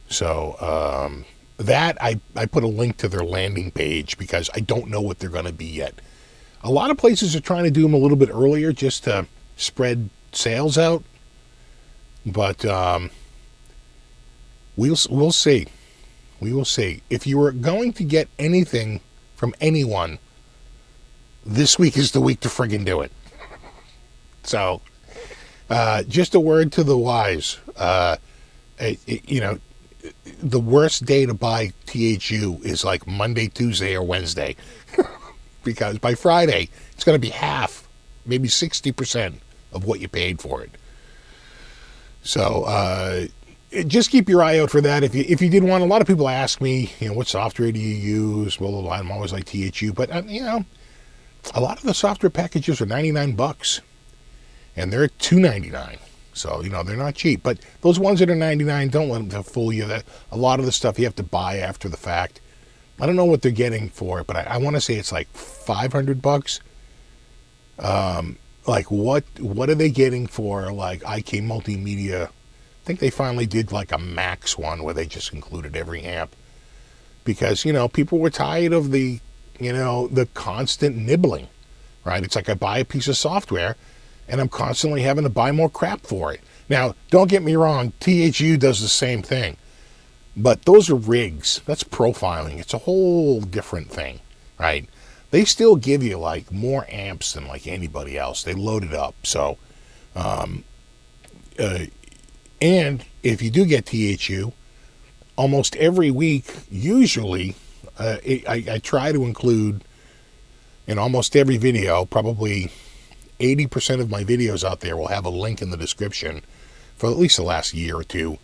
So that I put a link to their landing page because I don't know what they're going to be yet. A lot of places are trying to do them a little bit earlier just to spread sales out. But we'll see. We will see. If you were going to get anything from anyone, this week is the week to friggin' do it. So, just a word to the wise. The worst day to buy THU is like Monday, Tuesday, or Wednesday. Because by Friday, it's going to be half, maybe 60% of what you paid for it. So, just keep your eye out for that. If you did want, a lot of people ask me, what software do you use? Blah, blah, blah. I'm always like THU. But, a lot of the software packages are $99. And they're $299. So, they're not cheap. But those ones that are $99, don't let them fool you. That a lot of the stuff you have to buy after the fact. I don't know what they're getting for it, but I want to say it's like $500. Like what are they getting for like IK Multimedia? I think they finally did like a max one where they just included every amp. Because, people were tired of the constant nibbling, right? It's like I buy a piece of software and I'm constantly having to buy more crap for it. Now, don't get me wrong, THU does the same thing. But those are rigs. That's profiling. It's a whole different thing, right? they still give you like more amps than like anybody else. They load it up. So, and if you do get THU, almost every week, usually, I try to include in almost every video, probably 80% of my videos out there will have a link in the description for at least the last year or two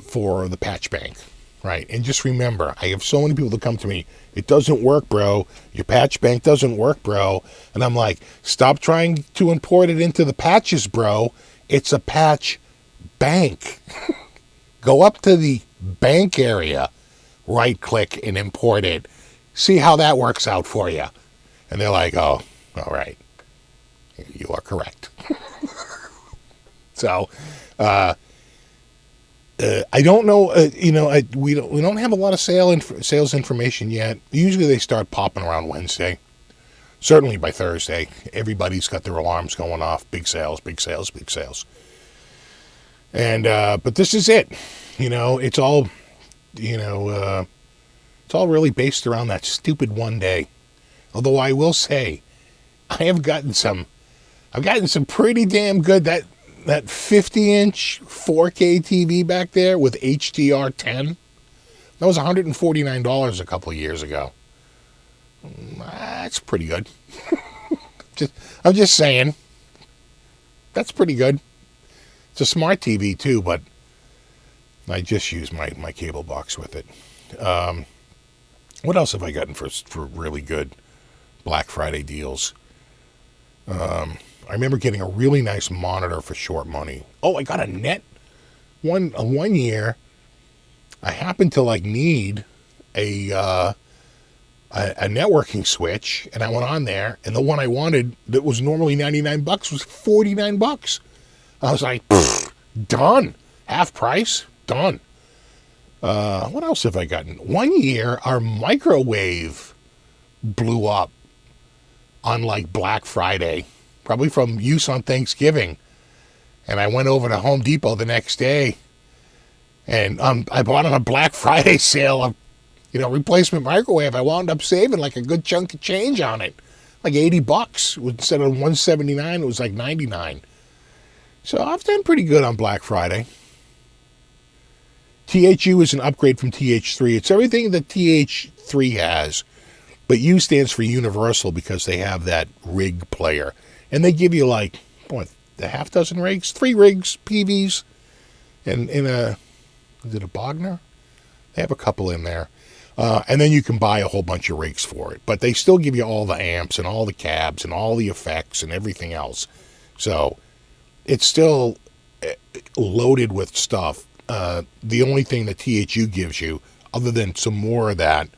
for the patch bank, right? And just remember, I have so many people that come to me, it doesn't work, bro. Your patch bank doesn't work, bro. And I'm like, stop trying to import it into the patches, bro. It's a patch bank. Go up to the bank area, right click and import it. See how that works out for you. And they're like, oh, all right. You are correct. So, I don't know. We don't have a lot of sales information yet. Usually they start popping around Wednesday. Certainly by Thursday, everybody's got their alarms going off. Big sales, big sales, big sales. And but this is it. It's all it's all really based around that stupid one day. Although I will say, I've gotten some pretty damn good. That 50-inch 4K TV back there with HDR10, that was $149 a couple of years ago. That's pretty good. I'm just saying, that's pretty good. It's a smart TV too, but I just use my cable box with it. What else have I gotten for really good Black Friday deals? I remember getting a really nice monitor for short money. Oh, I got a net. One year, I happened to need a networking switch, and I went on there, and the one I wanted that was normally $99 was $49. I was like, done. Half price, done. What else have I gotten? One year, our microwave blew up on Black Friday, probably from use on Thanksgiving. And I went over to Home Depot the next day, and I bought on a Black Friday sale a replacement microwave. I wound up saving a good chunk of change on it, like $80. Instead of $179, it was like $99. So I've done pretty good on Black Friday. THU is an upgrade from TH3. It's everything that TH3 has, but U stands for Universal because they have that rig player. And they give you a half dozen rigs? 3 rigs, PVs, and is it a Bogner? They have a couple in there. And then you can buy a whole bunch of rigs for it. But they still give you all the amps and all the cabs and all the effects and everything else. So it's still loaded with stuff. The only thing that THU gives you, other than some more of that,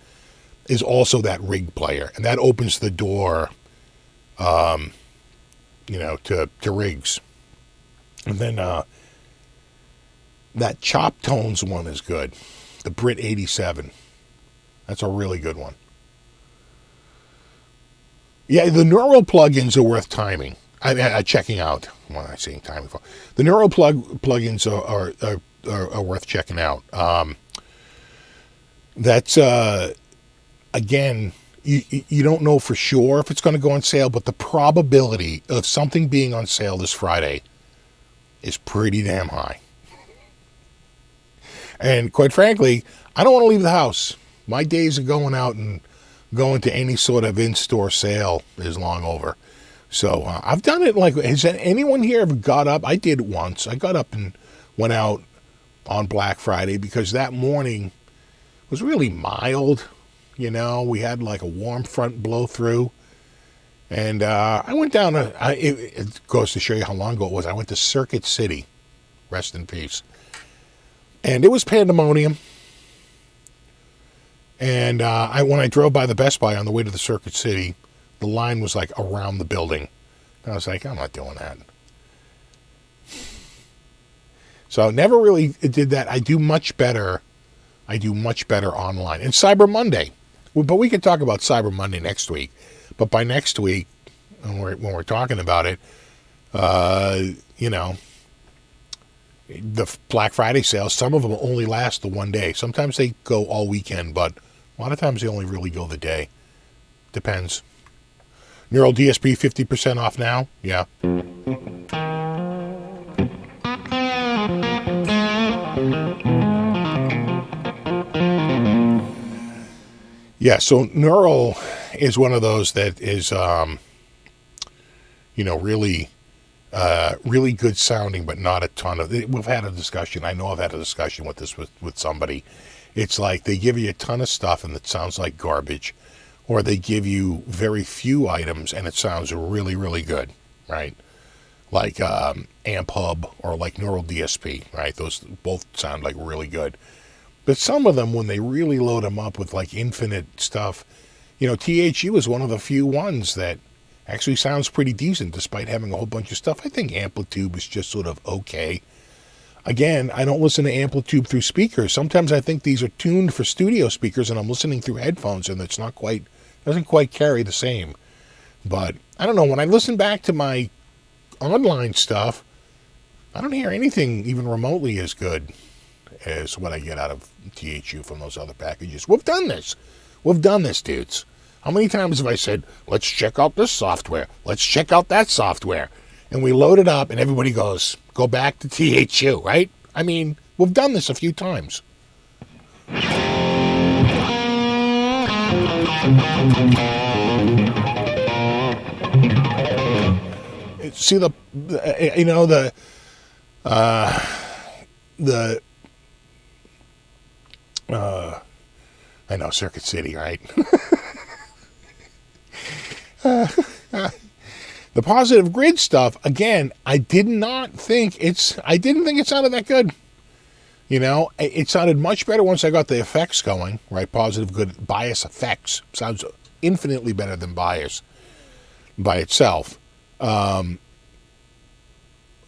is also that rig player. And that opens the door, to rigs. And then that Chop Tones one is good. The Brit 87. That's a really good one. Yeah, the neural plugins are worth checking out. What am I saying timing for? The neural plugins are worth checking out. That's again, you don't know for sure if it's going to go on sale, but the probability of something being on sale this Friday is pretty damn high. And quite frankly, I don't want to leave the house. My days of going out and going to any sort of in-store sale is long over. So I've done it. Has anyone here ever got up? I did it once. I got up and went out on Black Friday because that morning was really mild. We had a warm front blow through. And I went down, it goes to show you how long ago it was. I went to Circuit City, rest in peace. And it was pandemonium. And when I drove by the Best Buy on the way to the Circuit City, the line was around the building. And I was like, I'm not doing that. So I never really did that. I do much better online. And Cyber Monday. But we could talk about Cyber Monday next week. But by next week, when we're talking about it, the Black Friday sales, some of them only last the one day. Sometimes they go all weekend, but a lot of times they only really go the day. Depends. Neural DSP 50% off now? Yeah. Yeah, so Neural is one of those that is, really good sounding, but not a ton of. We've had a discussion. I know I've had a discussion with this with somebody. It's like they give you a ton of stuff and it sounds like garbage, or they give you very few items and it sounds really, really good, right? Like Amp Hub or like Neural DSP, right? Those both sound like really good. But some of them, when they really load them up with like infinite stuff, THU is one of the few ones that actually sounds pretty decent despite having a whole bunch of stuff. I think Amplitude is just sort of okay. Again, I don't listen to Amplitude through speakers. Sometimes I think these are tuned for studio speakers and I'm listening through headphones and it's doesn't quite carry the same. But I don't know, when I listen back to my online stuff, I don't hear anything even remotely as good as what I get out of THU from those other packages. We've done this, dudes. How many times have I said, let's check out this software, let's check out that software, and we load it up and everybody goes, go back to THU, right? I mean, we've done this a few times. See I know, Circuit City, right? The positive grid stuff, again, I didn't think it sounded that good. It sounded much better once I got the effects going, right? Positive good bias effects sounds infinitely better than bias by itself. But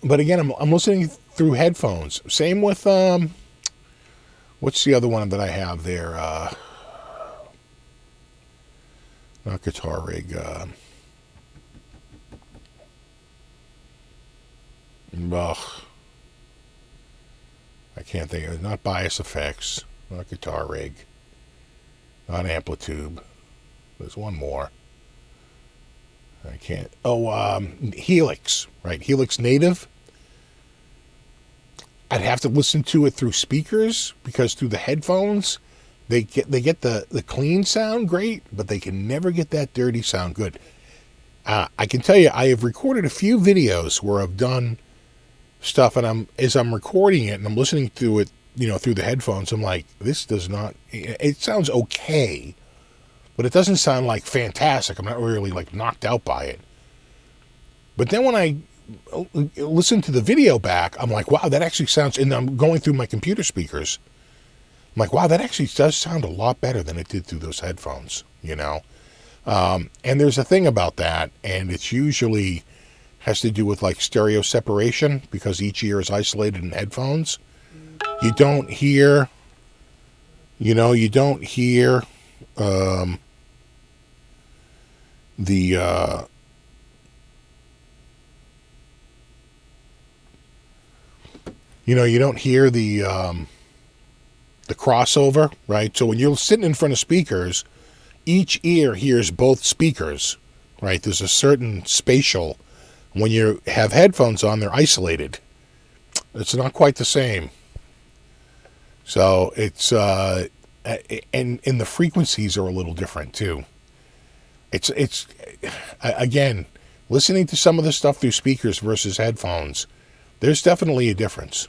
again, I'm listening through headphones. Same with, what's the other one that I have there? Not Guitar Rig. I can't think of it. Not Bias Effects. Not Guitar Rig. Not Amplitude. There's one more. I can't. Helix. Right. Helix Native. I'd have to listen to it through speakers because through the headphones, they get the clean sound great, but they can never get that dirty sound good. I can tell you, I have recorded a few videos where I've done stuff, and as I'm recording it and I'm listening to it, through the headphones, I'm like, this does not. It sounds okay, but it doesn't sound like fantastic. I'm not really like knocked out by it. But then when I listen to the video back, I'm like, wow, that actually sounds, and I'm going through my computer speakers, I'm like, wow, that actually does sound a lot better than it did through those headphones, and there's a thing about that, and it's usually has to do with like stereo separation, because each ear is isolated in headphones. You don't hear you don't hear the crossover, right? So when you're sitting in front of speakers, each ear hears both speakers, right? There's a certain spatial. When you have headphones on, they're isolated. It's not quite the same. So it's and the frequencies are a little different too. It's again, listening to some of the stuff through speakers versus headphones, there's definitely a difference.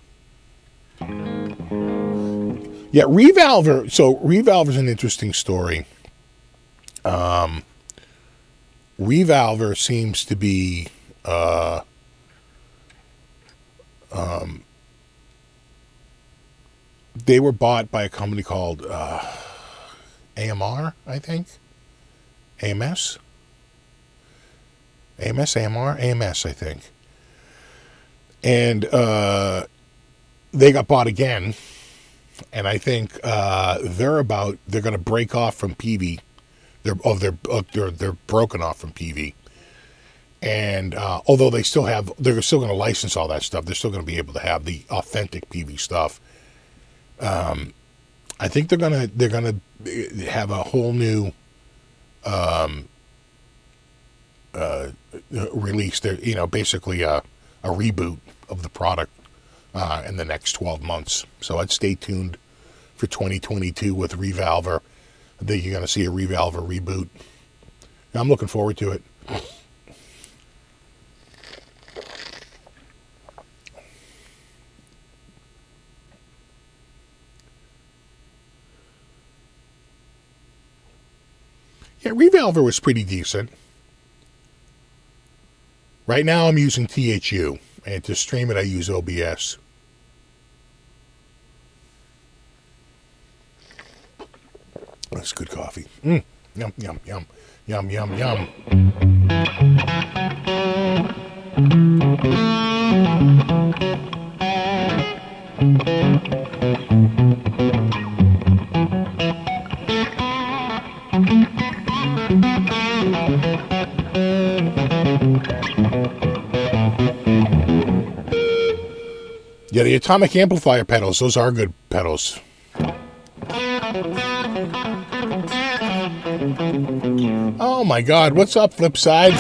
Yeah, Revalver. So Revalver is an interesting story. Revalver seems to be they were bought by a company called AMR, I think. AMS, AMR, AMS, I think. And they got bought again, and I think they're going to break off from PV. They're broken off from PV. And although they're still going to license all that stuff, they're still going to be able to have the authentic PV stuff. I think they're gonna have a whole new release. They're, basically a reboot of the product in the next 12 months. So I'd stay tuned for 2022 with Revolver. I think you're going to see a Revolver reboot. I'm looking forward to it. Yeah, Revolver was pretty decent. Right now I'm using THU, and to stream it I use OBS. That's good coffee. Yum, yum, yum. Yum, yum, yum. Yeah, the atomic amplifier pedals, those are good pedals. Oh my God, what's up, Flipside?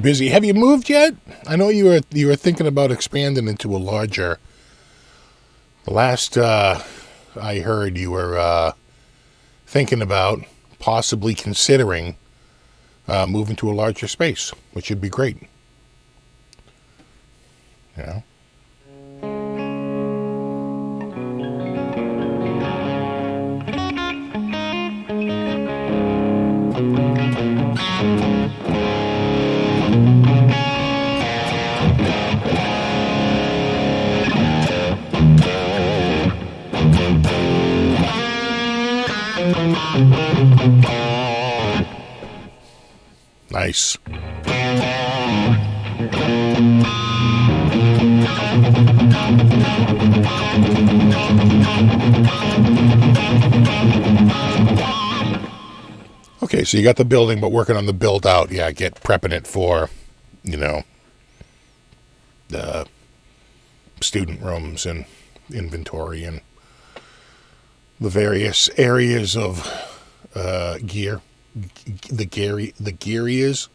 Busy. Have you moved yet? I know you were thinking about expanding into a larger. The last I heard, you were thinking about possibly considering moving to a larger space, which would be great. Yeah. Nice. Okay, so you got the building, but working on the build out. Yeah, prepping it for, the student rooms and inventory and the various areas of gear. The gear is.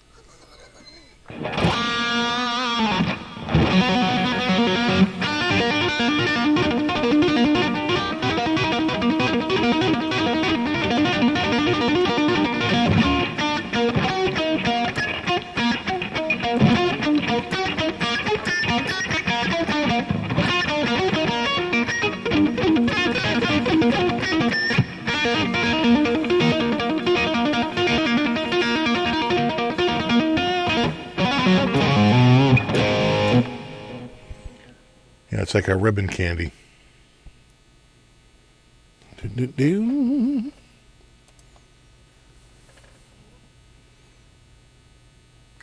Yeah, it's like a ribbon candy.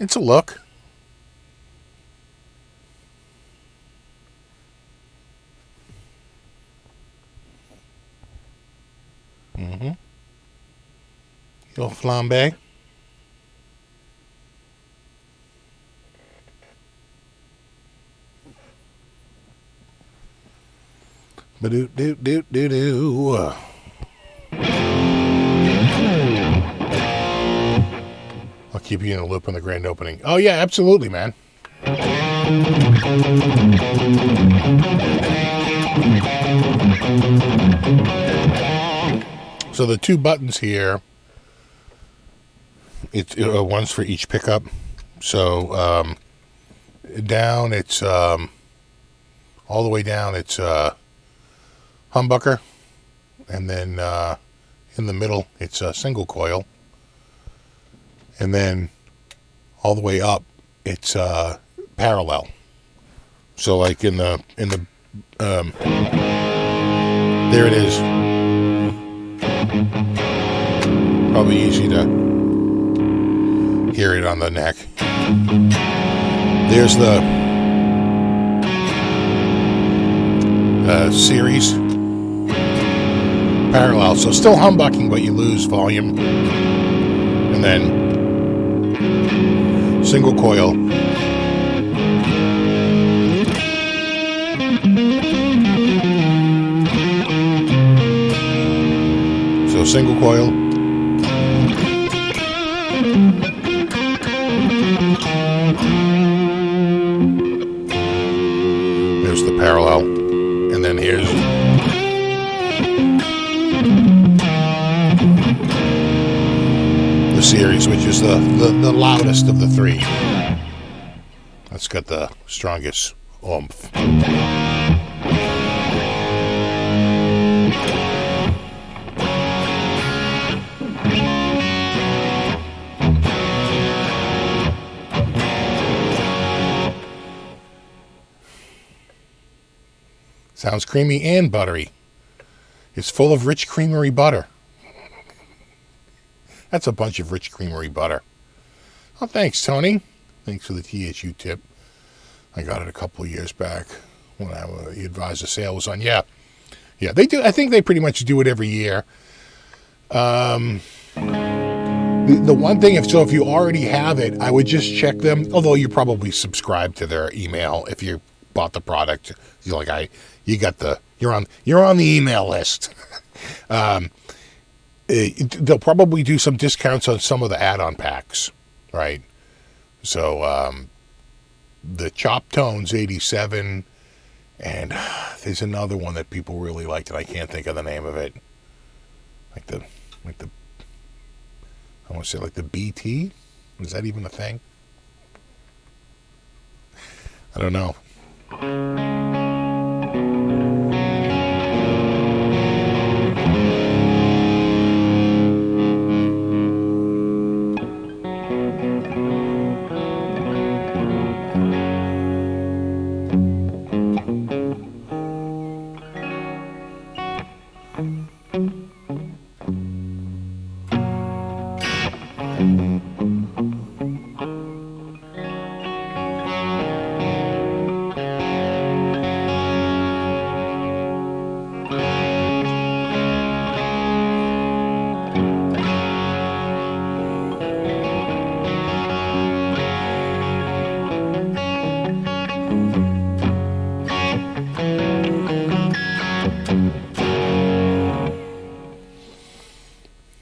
It's a look. Mm-hmm. Little flambe. Ba-do-do-do-do-do. I'll keep you in a loop on the grand opening. Oh, yeah, absolutely, man. So the two buttons here, it's one's for each pickup. So down, it's all the way down, it's humbucker, and then in the middle it's a single coil, and then all the way up it's parallel. So like in the there it is. Probably easy to Hear it on the neck. There's the series parallel. So still humbucking, but you lose volume. And then single coil. So single coil. There's the parallel. And then here's the series, which is the loudest of the three. That's got the strongest oomph. Sounds creamy and buttery. It's full of rich creamery butter. That's a bunch of rich creamery butter. Oh, thanks, Tony. Thanks for the THU tip. I got it a couple of years back when the advisor sale was on. Yeah, they do. I think they pretty much do it every year. The one thing, if you already have it, I would just check them. Although you probably subscribe to their email if you bought the product. You're like, you're on the email list. They'll probably do some discounts on some of the add-on packs, right? So the Chop Tones 87, and there's another one that people really liked, and I can't think of the name of it. Like the I want to say like the BT. Is that even a thing? I don't know.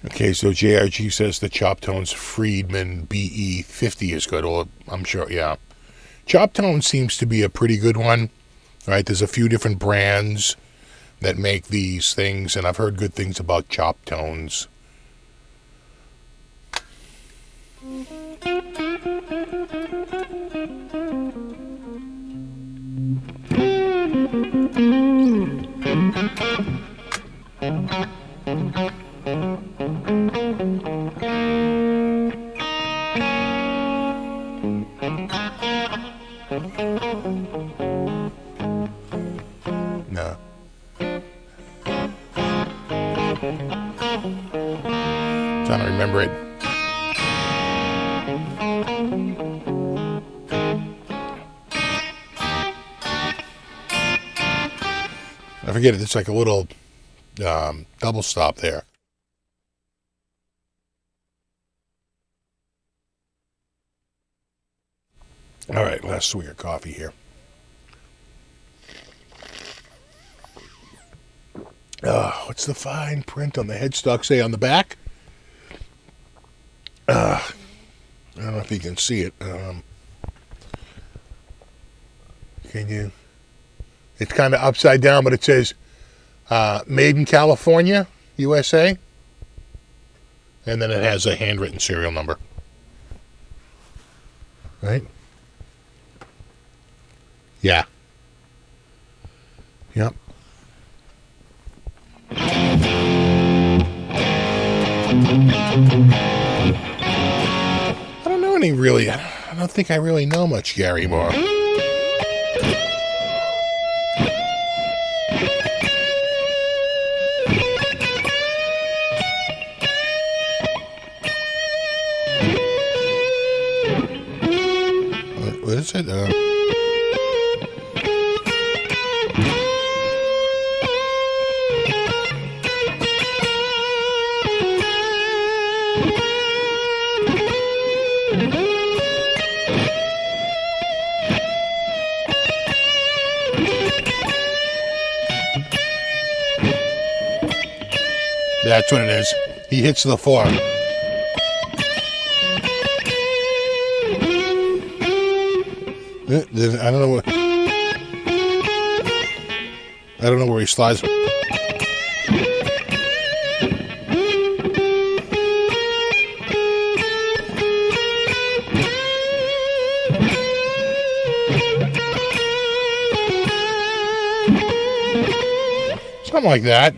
Okay, so JRG says the Chop Tones Friedman BE50 is good. Well, I'm sure, yeah. Chop Tone seems to be a pretty good one, right? There's a few different brands that make these things, and I've heard good things about Chop Tones. No. Trying to remember it. I forget it. It's like a little double stop there. All right, last swig of coffee here. What's the fine print on the headstock say on the back? I don't know if you can see it. Can you? It's kind of upside down, but it says Made in California, USA. And then it has a handwritten serial number. Right? Yeah. Yep. I don't know any really. I don't think I really know much Gary Moore. it? That's what it is. He hits the 4. I don't know where he slides. Something like that.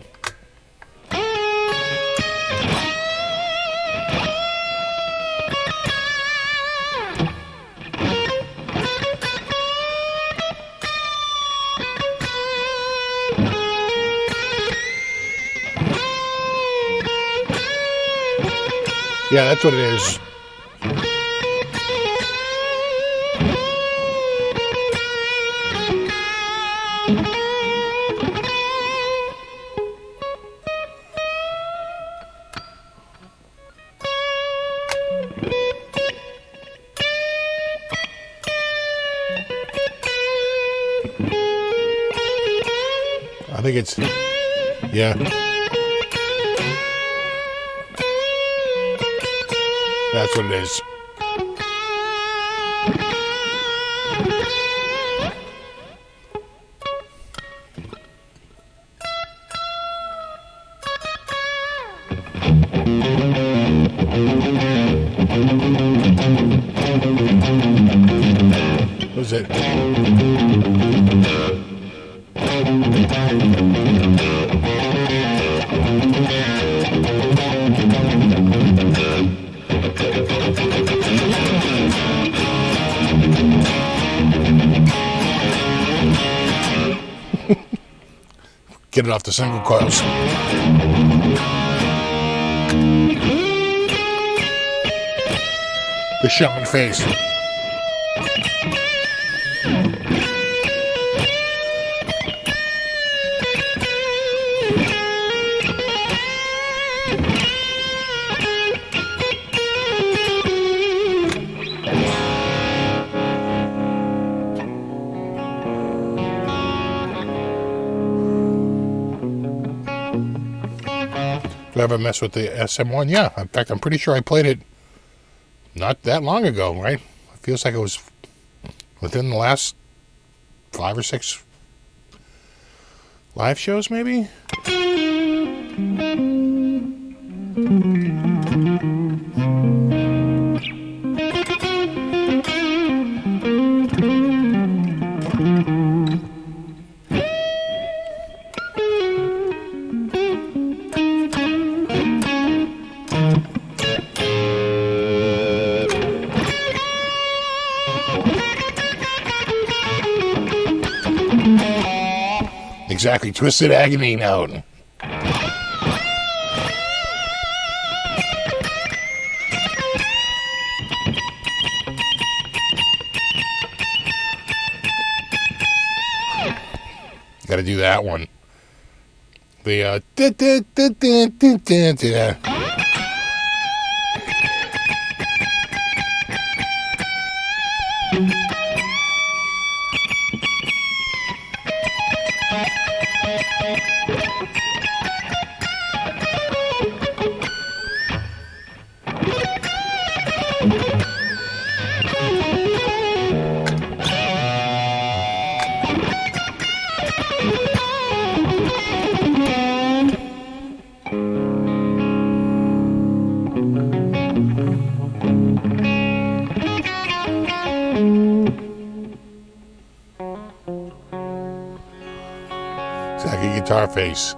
Yeah, that's what it is. I think it's, yeah. That's what it is. What was it? Get it off the single coils. The shaman face. Do I ever mess with the SM1? Yeah. In fact, I'm pretty sure I played it not that long ago, right? It feels like it was within the last 5 or 6 live shows, maybe? Exactly, Twisted Agony note. Got to do that one. The exactly, guitar face.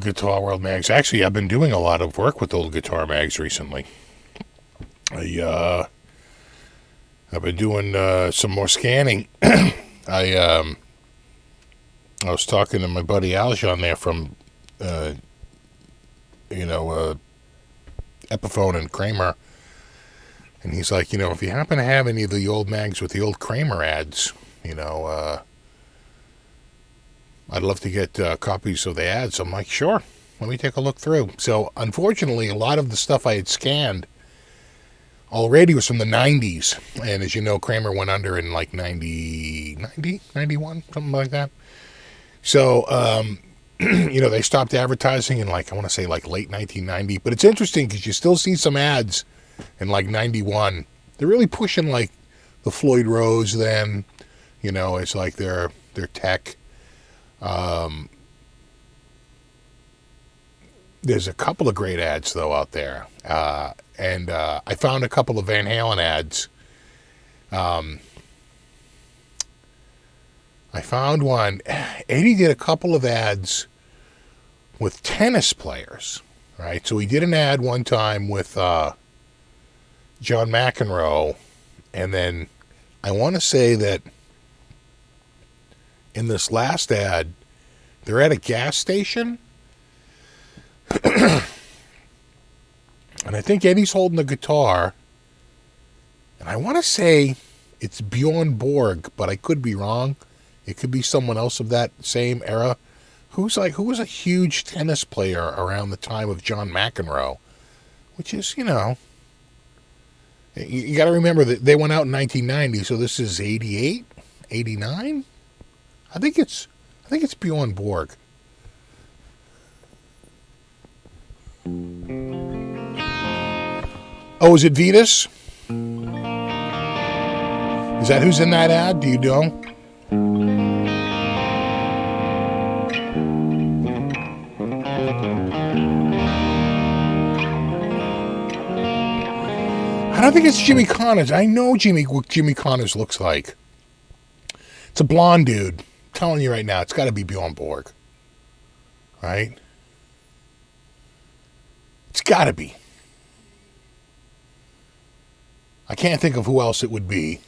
Guitar World mags. Actually, I've been doing a lot of work with old guitar mags recently. I've been doing some more scanning. I was talking to my buddy Aljon there from, Epiphone and Kramer, and he's like, if you happen to have any of the old mags with the old Kramer ads, I'd love to get copies of the ads. I'm like, sure, let me take a look through. So, unfortunately, a lot of the stuff I had scanned already was from the 90s. And as you know, Kramer went under in like 91, something like that. So, they stopped advertising in I want to say late 1990. But it's interesting because you still see some ads in 91. They're really pushing the Floyd Rose then. It's like their tech. There's a couple of great ads though out there, and I found a couple of Van Halen ads. I found one. Eddie did a couple of ads with tennis players, right? So he did an ad one time with John McEnroe, and then I want to say that in this last ad, they're at a gas station. And I think Eddie's holding the guitar. And I want to say it's Bjorn Borg, but I could be wrong. It could be someone else of that same era. Who was a huge tennis player around the time of John McEnroe. Which is, you got to remember that they went out in 1990, so this is 88, 89? I think it's Bjorn Borg. Oh, is it Vetus? Is that who's in that ad? Do you know? I don't think it's Jimmy Connors. I know what Jimmy Connors looks like. It's a blonde dude. I'm telling you right now, it's got to be Bjorn Borg. Right? It's got to be. I can't think of who else it would be.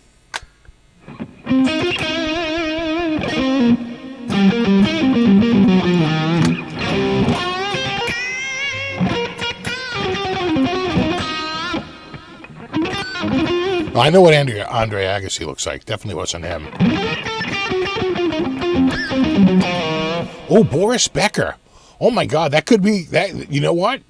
I know what Andre Agassi looks like. Definitely wasn't him. Oh, Boris Becker. Oh my God, that could be that. You know what?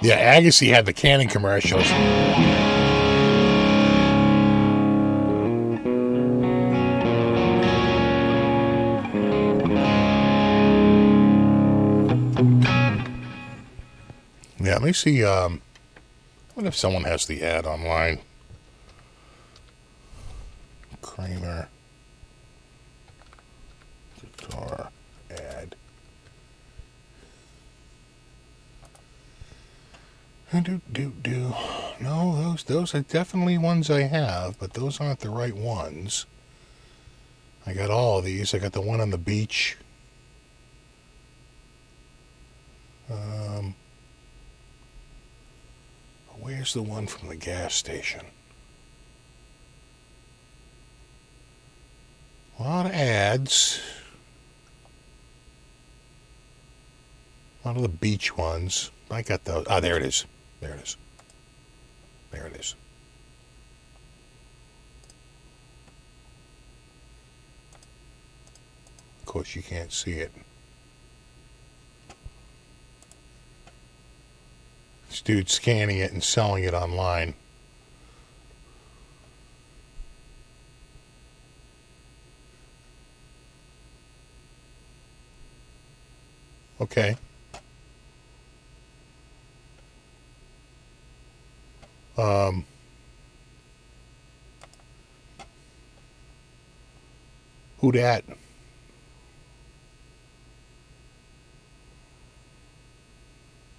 Yeah, Agassi had the Canon commercials. Yeah, let me see. I wonder if someone has the ad online. Kramer guitar ad. No, those are definitely ones I have, but those aren't the right ones. I got all of these. I got the one on the beach. Where's the one from the gas station? A lot of ads. A lot of the beach ones. I got those. Ah, there it is. There it is. There it is. Of course, you can't see it. This dude's scanning it and selling it online. Okay. Who dat?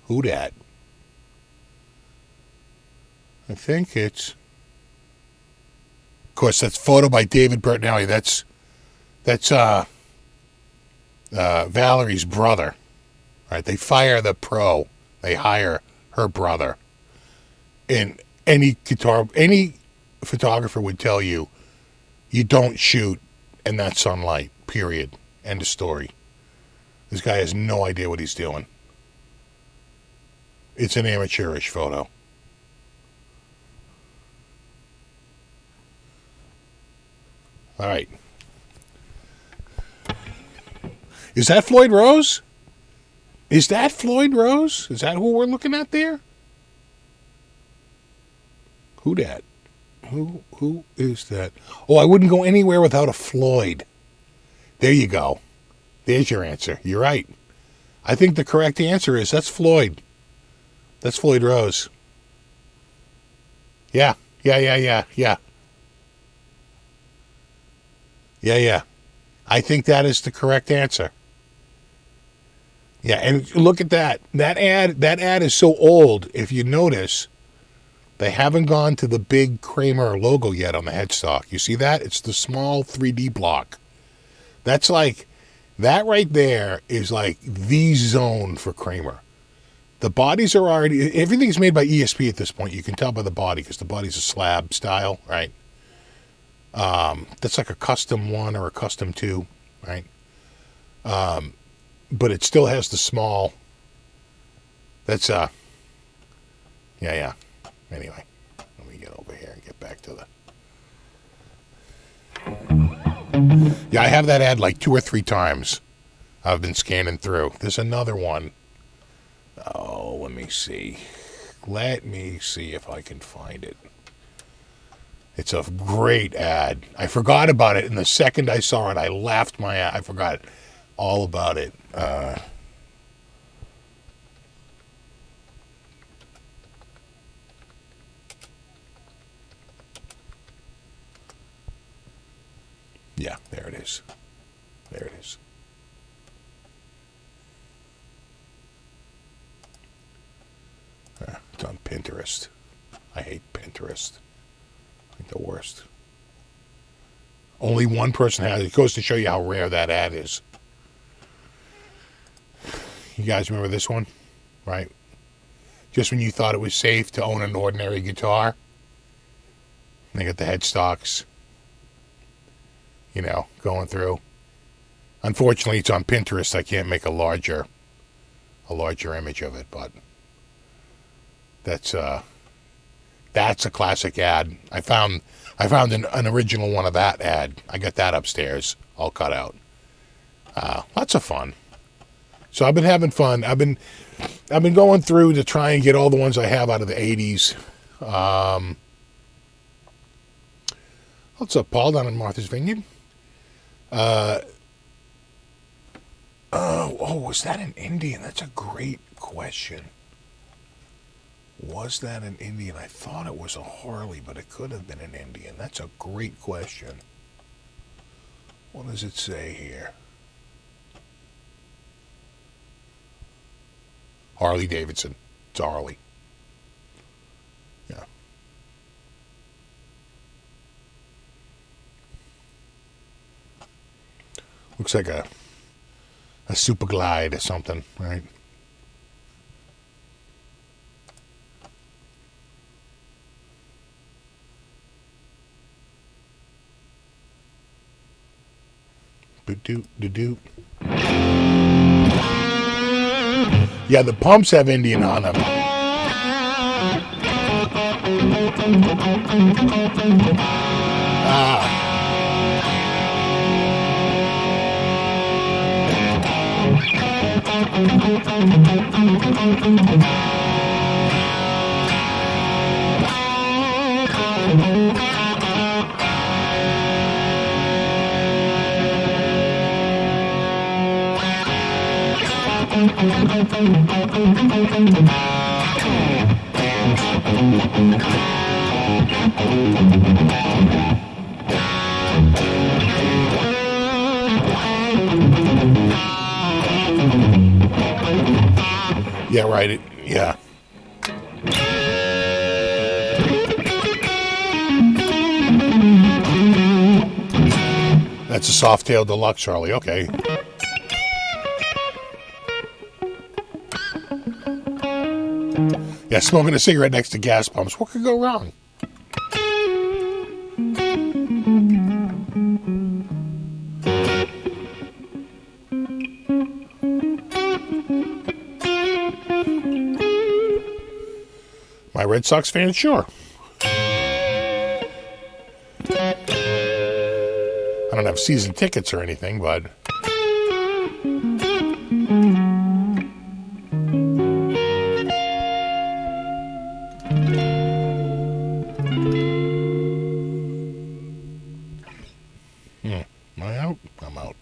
Who dat? I think it's... Of course, that's photo by David Bertinelli. That's Valerie's brother. Right? They fire the pro. They hire her brother. And any photographer would tell you, you don't shoot in that sunlight, period. End of story. This guy has no idea what he's doing. It's an amateurish photo. All right. Is that Floyd Rose? Is that Floyd Rose? Is that who we're looking at there? Who dat? Who is that? Oh, I wouldn't go anywhere without a Floyd. There you go. There's your answer. You're right. I think the correct answer is that's Floyd. That's Floyd Rose. Yeah. Yeah. I think that is the correct answer. Yeah, and look at that. That ad is so old, if you notice, they haven't gone to the big Kramer logo yet on the headstock. You see that? It's the small 3D block. That's like, that right there is like the zone for Kramer. The bodies are already, everything's made by ESP at this point. You can tell by the body, because the body's a slab style, right? That's like a custom 1 or a custom 2, right? But it still has the small, that's, yeah. Anyway, let me get over here and get back to the, yeah, I have that ad like 2 or 3 times. I've been scanning through. There's another one. Oh, let me see. Let me see if I can find it. It's a great ad. I forgot about it, and the second I saw it, I laughed my ass. I forgot all about it. Yeah, there it is. There it is. It's on Pinterest. I hate Pinterest. I think the worst. Only one person has it. It goes to show you how rare that ad is. You guys remember this one? Right? Just when you thought it was safe to own an ordinary guitar, they got the headstocks, you know, going through. Unfortunately, it's on Pinterest. I can't make a larger image of it, but that's a classic ad. I found an original one of that ad. I got that upstairs, all cut out. Lots of fun. So I've been having fun. I've been going through to try and get all the ones I have out of the 80s. What's up, Paul, down in Martha's Vineyard? Was that an Indian? That's a great question. Was that an Indian? I thought it was a Harley, but it could have been an Indian. That's a great question. What does it say here? Harley Davidson. It's Harley. Yeah. Looks like a Super Glide or something, right? Do. Yeah, the pumps have Indian on them. Yeah, right. Yeah. That's a Softail Deluxe, Charlie. Okay. Yeah, smoking a cigarette next to gas pumps. What could go wrong? My Red Sox fan? Sure. I don't have season tickets or anything, but... Am I out? I'm out.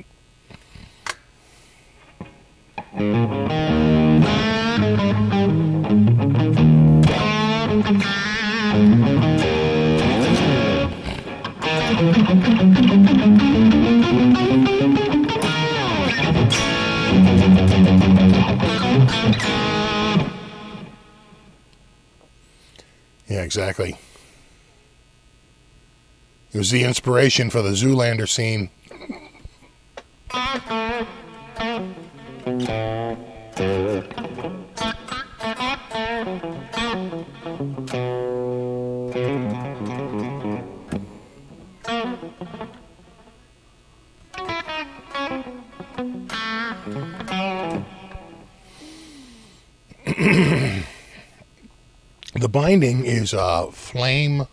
Yeah, exactly. It was the inspiration for the Zoolander scene. The binding is flame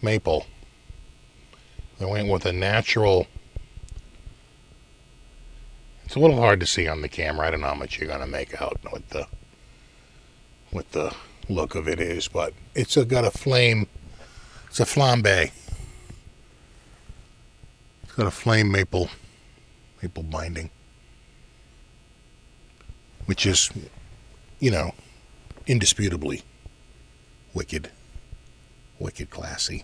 maple. They went with a natural... It's a little hard to see on the camera. I don't know how much you're going to make out what the look of it is, but it's got a flame... It's a flambe. It's got a flame maple binding, which is, indisputably wicked classy.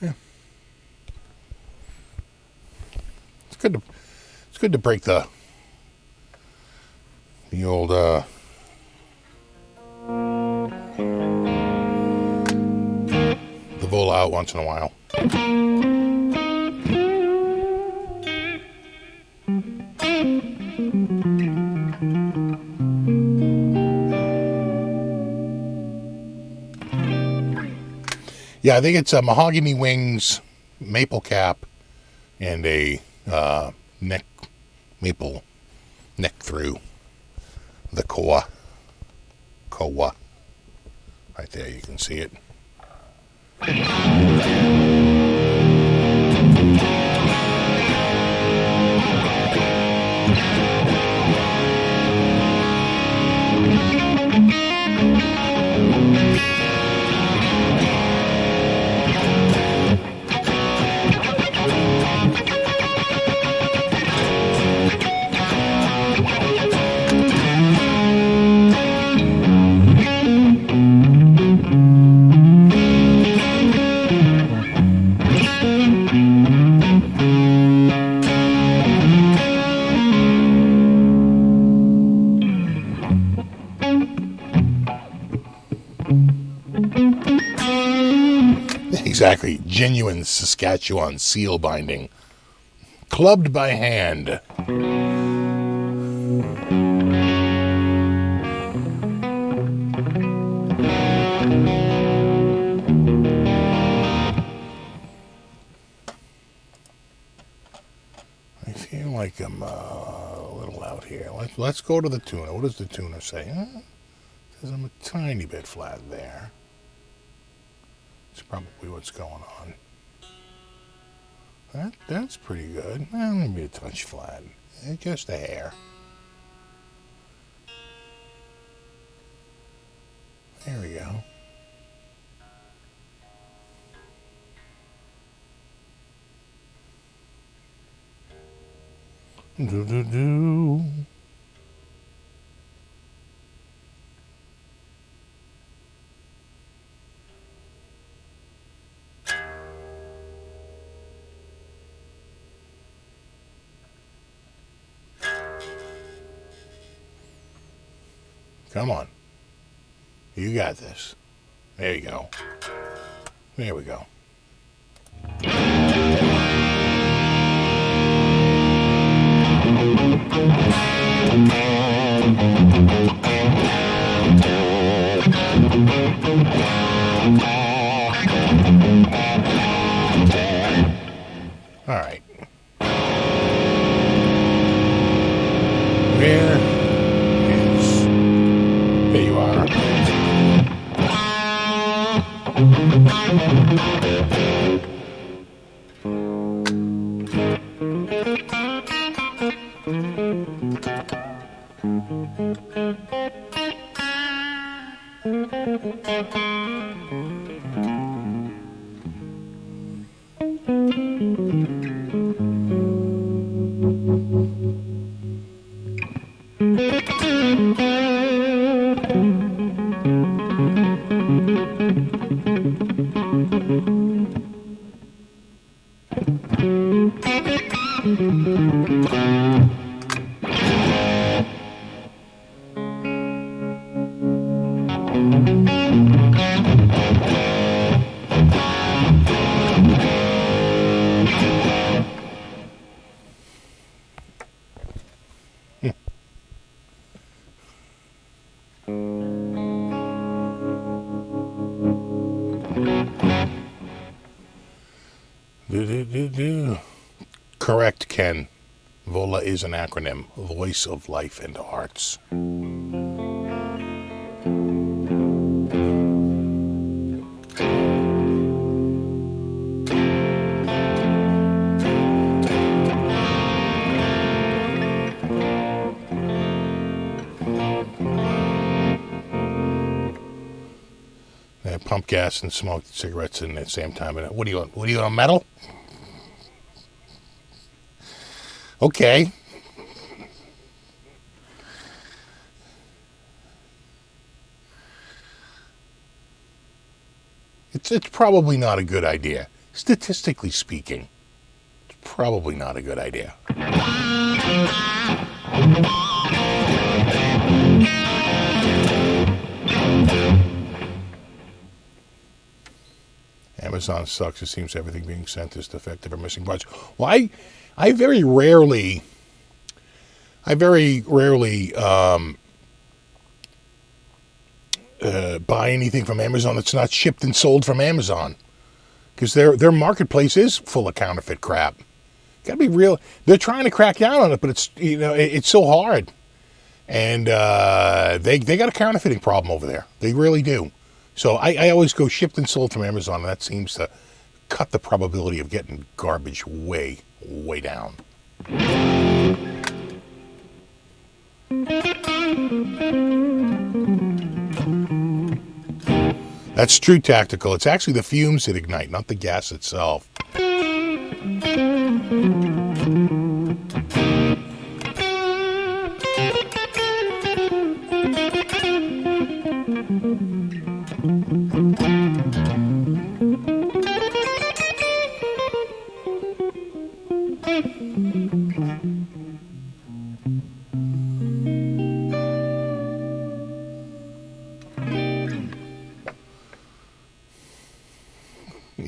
Yeah, it's good to break the old the vola out once in a while. Yeah, I think it's a mahogany wings, maple cap, and a maple neck through the koa. Right there, you can see it. Exactly. Genuine Saskatchewan seal binding. Clubbed by hand. I feel like I'm a little out here. Let's go to the tuner. What does the tuner say? Says I'm a tiny bit flat there. That's probably what's going on. That's pretty good. Well, maybe a touch flat. Just a hair. There we go. Do. Come on. You got this. There you go. There we go. All right. There you are. Correct, Ken. VOLA is an acronym. Voice of Life and Arts. Pump gas and smoke cigarettes in at the same time. What are you on metal? Okay. It's probably not a good idea. Statistically speaking, it's probably not a good idea. Amazon sucks. It seems everything being sent is defective or missing parts. Well, I very rarely buy anything from Amazon that's not shipped and sold from Amazon, because their marketplace is full of counterfeit crap. Got to be real. They're trying to crack down on it, but it's so hard, and they got a counterfeiting problem over there. They really do. So I always go shipped and sold from Amazon, and that seems to cut the probability of getting garbage way, way down. That's true, Tactical. It's actually the fumes that ignite, not the gas itself.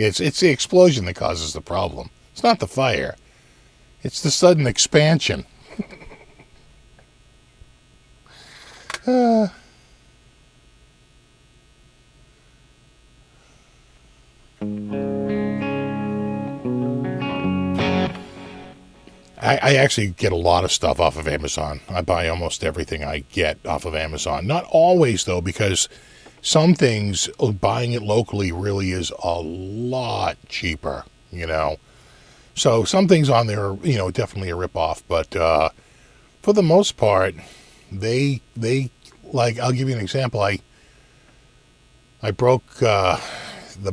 It's the explosion that causes the problem. It's not the fire. It's the sudden expansion. I actually get a lot of stuff off of Amazon. I buy almost everything I get off of Amazon. Not always, though, because some things, buying it locally really is a lot cheaper, So some things on there are, definitely a ripoff. But for the most part, they like, I'll give you an example. I broke the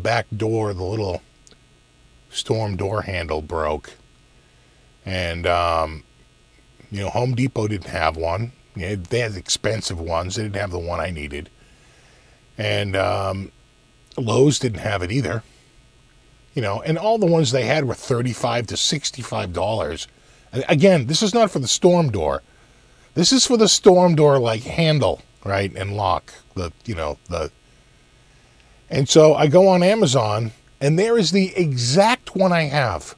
back door, the little storm door handle broke. And, Home Depot didn't have one. They had expensive ones. They didn't have the one I needed. And Lowe's didn't have it either. And all the ones they had were $35 to $65. And again, this is not for the storm door. This is for the storm door, handle, right? And lock and so I go on Amazon, and there is the exact one I have.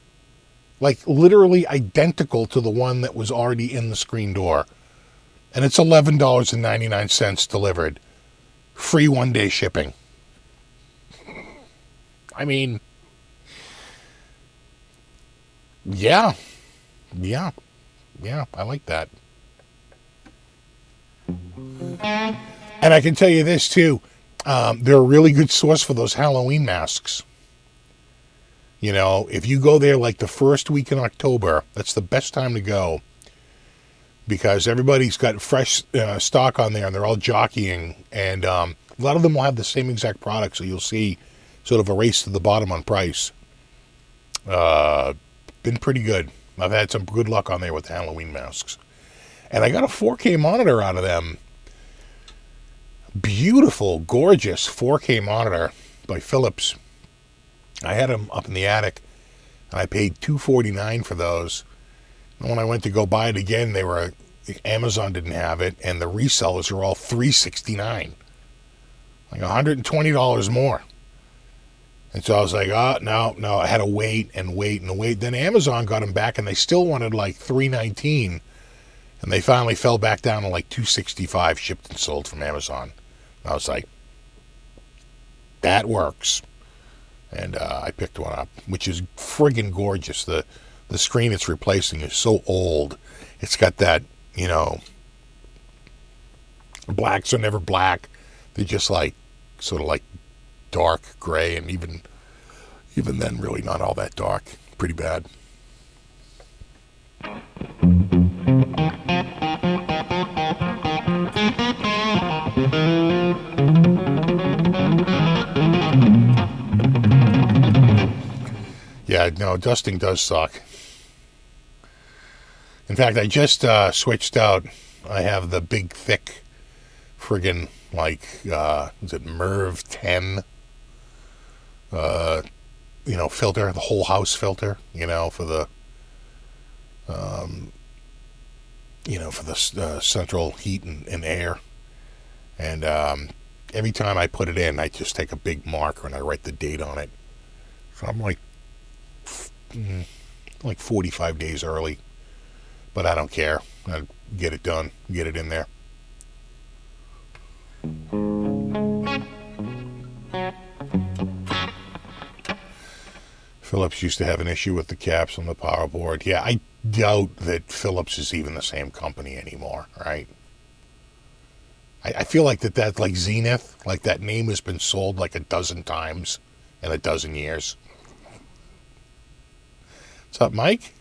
Like literally identical to the one that was already in the screen door. And it's $11.99 delivered. Free 1-day shipping. I mean, yeah, I like that. And I can tell you this too, they're a really good source for those Halloween masks. You know, if you go there like the first week in October, that's the best time to go, because everybody's got fresh stock on there, and they're all jockeying, and a lot of them will have the same exact product, so you'll see sort of a race to the bottom on price. Been pretty good. I've had some good luck on there with the Halloween masks. And I got a 4K monitor out of them. Beautiful, gorgeous 4K monitor by Philips. I had them up in the attic, and I paid $249 for those. And when I went to go buy it again, Amazon didn't have it, and the resellers were all $369, like $120 more. And so I was like, oh, no, I had to wait and wait and wait. Then Amazon got them back, and they still wanted like $319, and they finally fell back down to like $265 shipped and sold from Amazon. And I was like, that works. And I picked one up, which is friggin' gorgeous. The screen it's replacing is so old. It's got that, blacks are never black. They're just like, sort of like dark gray, and even then really not all that dark. Pretty bad. Yeah, no, dusting does suck. In fact, I just switched out. I have the big, thick, friggin' is it MERV 10? Filter, the whole house filter, for the, central heat and air. And every time I put it in, I just take a big marker and I write the date on it. So I'm like 45 days early, but I don't care. I get it done, get it in there. Philips used to have an issue with the caps on the power board. Yeah, I doubt that Philips is even the same company anymore, right? I feel like that like Zenith, like that name has been sold like a dozen times in a dozen years. What's up, Mike?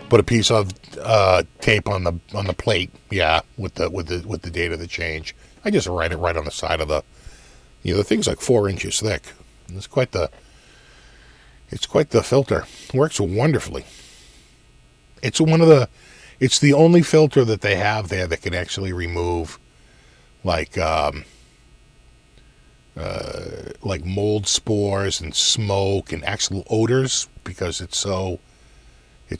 Put a piece of tape on the plate, yeah, with the date of the change. I just write it right on the side of the thing's like 4 inches thick. It's quite the filter. Works wonderfully. It's the only filter that they have there that can actually remove like mold spores and smoke and actual odors, because it's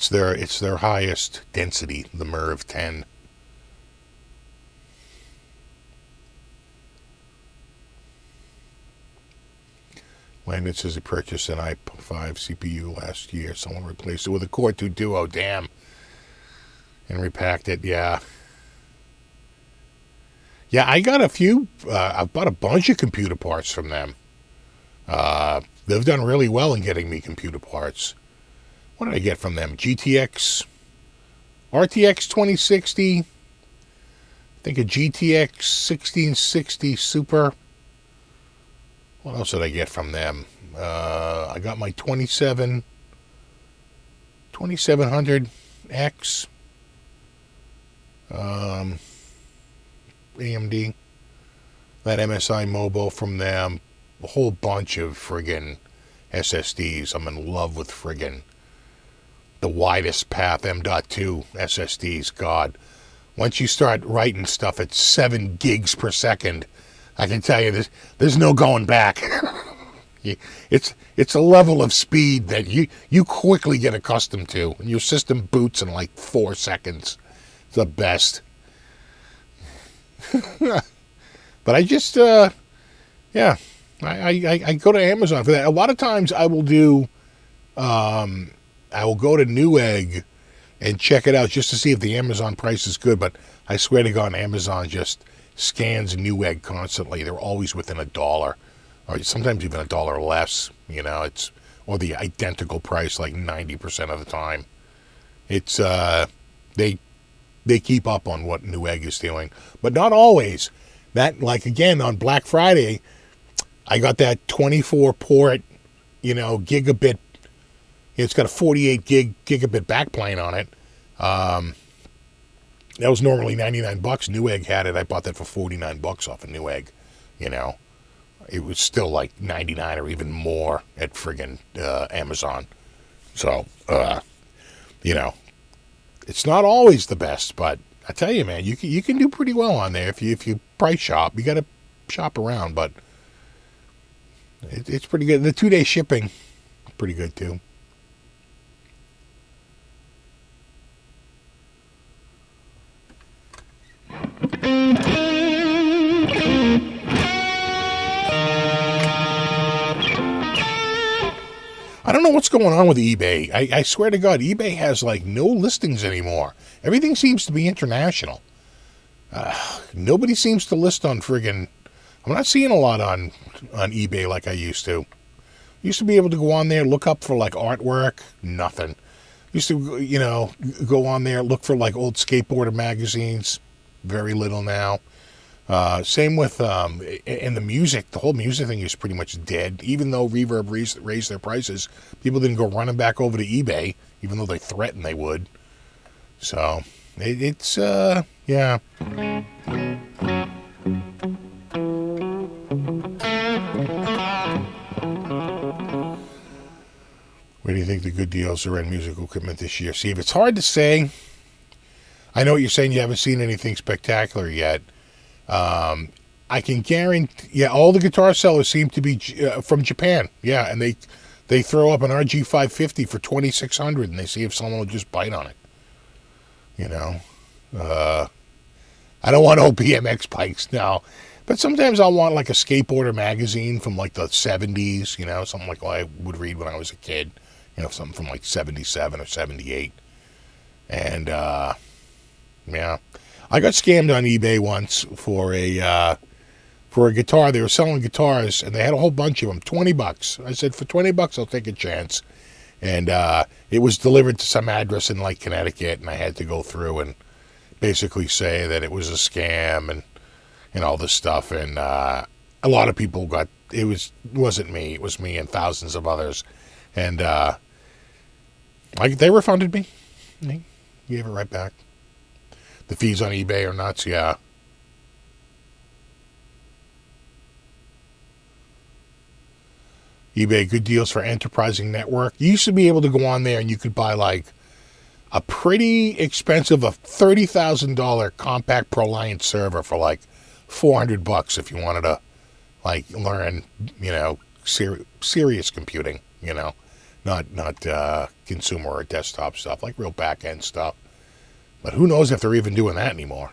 their highest density, the MERV 10. Landon says he purchased an i5 CPU last year. Someone replaced it with a Core 2 Duo. Damn. And repacked it. Yeah. Yeah, I got a few. I bought a bunch of computer parts from them. They've done really well in getting me computer parts. What did I get from them? RTX 2060. I think a GTX 1660 Super. What else did I get from them? I got my 2700X AMD, that MSI Mobile from them, a whole bunch of friggin' SSDs. I'm in love with friggin' the widest path M.2 SSDs. God, once you start writing stuff at 7 gigs per second, I can tell you there's no going back. It's a level of speed that you quickly get accustomed to, and your system boots in like 4 seconds. It's the best. But I just yeah, I go to Amazon for that. A lot of times I will do I will go to Newegg and check it out just to see if the Amazon price is good. But I swear to God, Amazon just scans Newegg constantly. They're always within $1, or sometimes even $1 less. It's or the identical price like 90% of the time. It's they keep up on what Newegg is doing, but not always. That, like, again, on Black Friday, I got that 24 port, gigabit. It's got a 48 gigabit backplane on it. That was normally $99. Newegg had it. I bought that for $49 off of Newegg. It was still like $99 or even more at friggin' Amazon. So, it's not always the best, but I tell you, man, you can do pretty well on there if you price shop. You got to shop around, but it's pretty good. The 2-day shipping, pretty good too. I don't know what's going on with eBay. I swear to God, eBay has like no listings anymore. Everything seems to be international. Nobody seems to list on friggin'. I'm not seeing a lot on eBay like I used to. Used to be able to go on there, look up for like artwork. Nothing. Used to, go on there, look for like old skateboarder magazines. Very little now. Same with in the music. The whole music thing is pretty much dead. Even though Reverb raised their prices, people didn't go running back over to eBay, even though they threatened they would. So it's yeah. Where do you think the good deals are in musical equipment this year? See, if it's hard to say. I know what you're saying. You haven't seen anything spectacular yet. I can guarantee, yeah, all the guitar sellers seem to be from Japan. Yeah, and they throw up an RG550 for $2,600, and they see if someone will just bite on it. I don't want old BMX bikes now, but sometimes I'll want like a skateboarder magazine from like the 70s, something like what I would read when I was a kid, something from like 77 or 78. And, yeah, I got scammed on eBay once for a guitar. They were selling guitars, and they had a whole bunch of them, $20. I said, for $20, I'll take a chance. And it was delivered to some address in like Connecticut, and I had to go through and basically say that it was a scam and all this stuff. And a lot of people wasn't me. It was me and thousands of others. And they refunded me. They gave it right back. The fees on eBay are nuts, yeah. eBay, good deals for enterprising network. You used to be able to go on there and you could buy like a pretty expensive, a $30,000 compact ProLiant server for like $400 if you wanted to like learn, serious computing, not consumer or desktop stuff, like real back end stuff. But who knows if they're even doing that anymore.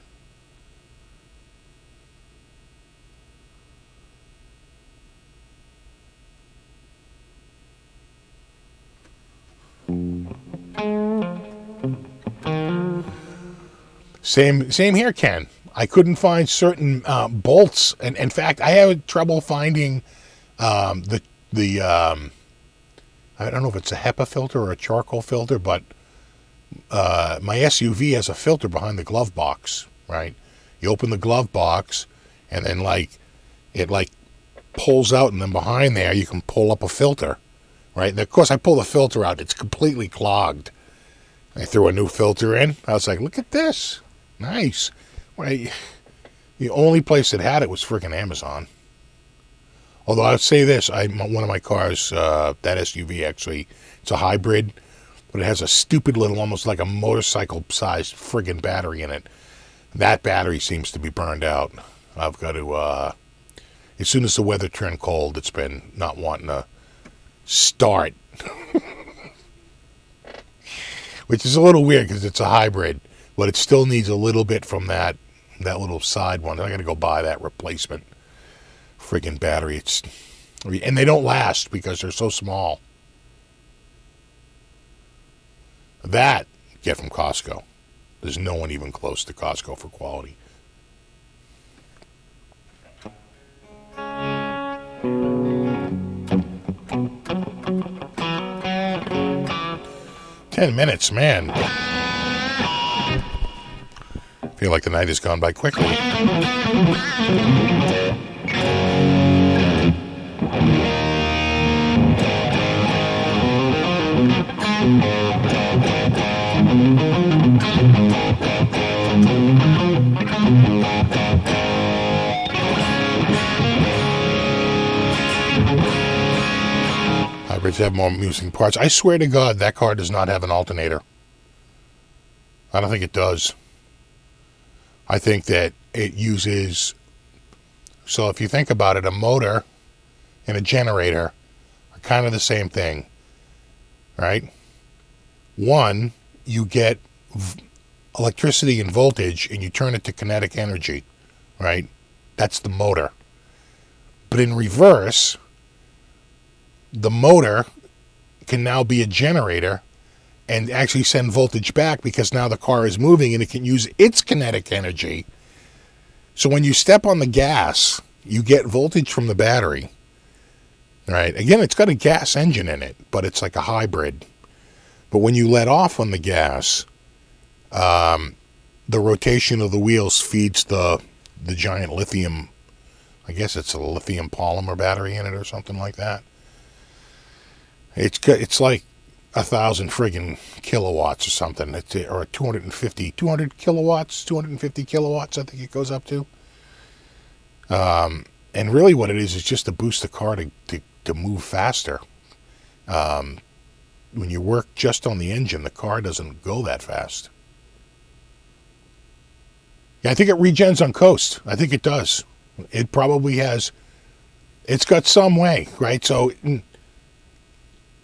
Same here, Ken. I couldn't find certain bolts, and in fact, I had trouble finding the I don't know if it's a HEPA filter or a charcoal filter, but my SUV has a filter behind the glove box, right? You open the glove box, and then it pulls out, and then behind there you can pull up a filter, right? And of course, I pull the filter out; it's completely clogged. I threw a new filter in. I was like, "Look at this, nice." Right? The only place that had it was freaking Amazon. Although I would say this, one of my cars, that SUV actually, it's a hybrid. But it has a stupid little, almost like a motorcycle-sized friggin' battery in it. That battery seems to be burned out. I've got to As soon as the weather turned cold, it's been not wanting to start. Which is a little weird because it's a hybrid, but it still needs a little bit from that little side one. I got to go buy that replacement friggin' battery. And they don't last because they're so small. That, get from Costco. There's no one even close to Costco for quality. $10, man. Feel like the night has gone by quickly. Hybrids have more amusing parts. I swear to God, that car does not have an alternator. I don't think it does. I think that it uses... So if you think about it, a motor and a generator are kind of the same thing, right? One, you get electricity and voltage and you turn it to kinetic energy, right? That's the motor. But in reverse, the motor can now be a generator and actually send voltage back because now the car is moving and it can use its kinetic energy. So when you step on the gas, you get voltage from the battery, right? Again, it's got a gas engine in it, but it's like a hybrid. But when you let off on the gas, the rotation of the wheels feeds the giant lithium, I guess it's a lithium polymer battery in it or something like that. It's like 1,000 friggin' kilowatts or something. Or 200 kilowatts, 250 kilowatts, I think it goes up to. And really what it is just to boost the car to move faster. When you work just on the engine, the car doesn't go that fast. Yeah, I think it regens on coast. I think it does. It probably has. It's got some way, right? So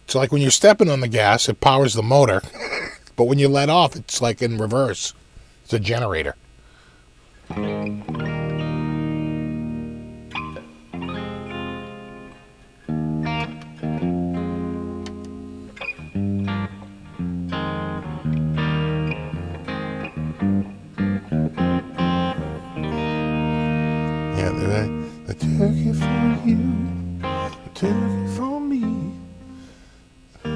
it's like when you're stepping on the gas, it powers the motor. But when you let off, it's like in reverse. It's a generator. A turkey for you, a turkey for me. I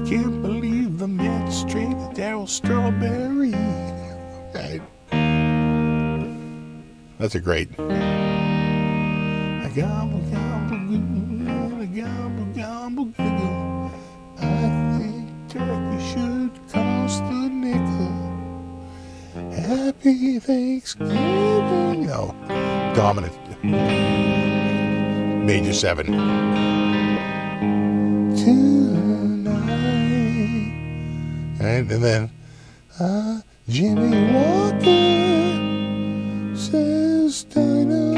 can't believe the Mets traded Darryl Strawberry. Right. That's a great. A gobble, gobble, goo, a gobble, gobble, goo. I think turkey should cost a nickel. Happy Thanksgiving. No, dominant. Major 7. Tonight. Right, and then Jimmy Walker says dynamite.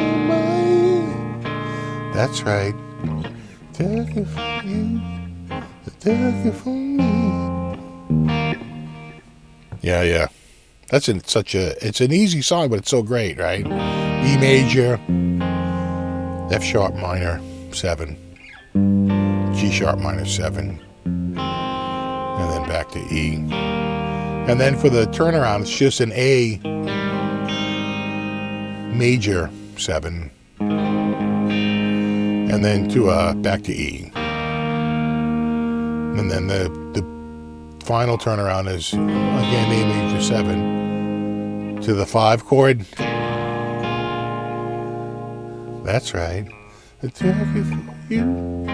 That's right. Turkey for you, a turkey for me. Yeah. That's it's an easy song, but it's so great, right? E major, F sharp minor 7, G sharp minor 7, and then back to E. And then for the turnaround, it's just an A major 7, and then to back to E. And then the final turnaround is again A major 7 to the 5 chord. That's right. A turkey for you.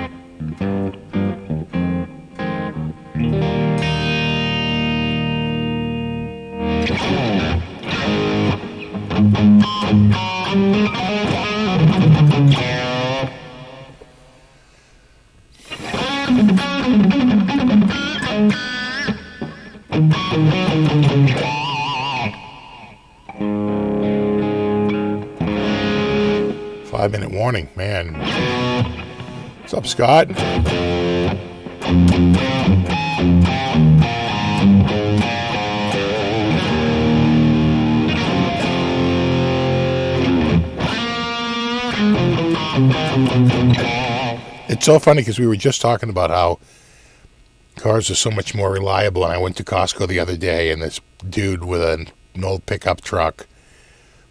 5-minute warning, man. What's up, Scott? It's so funny because we were just talking about how cars are so much more reliable, and I went to Costco the other day, and this dude with an old pickup truck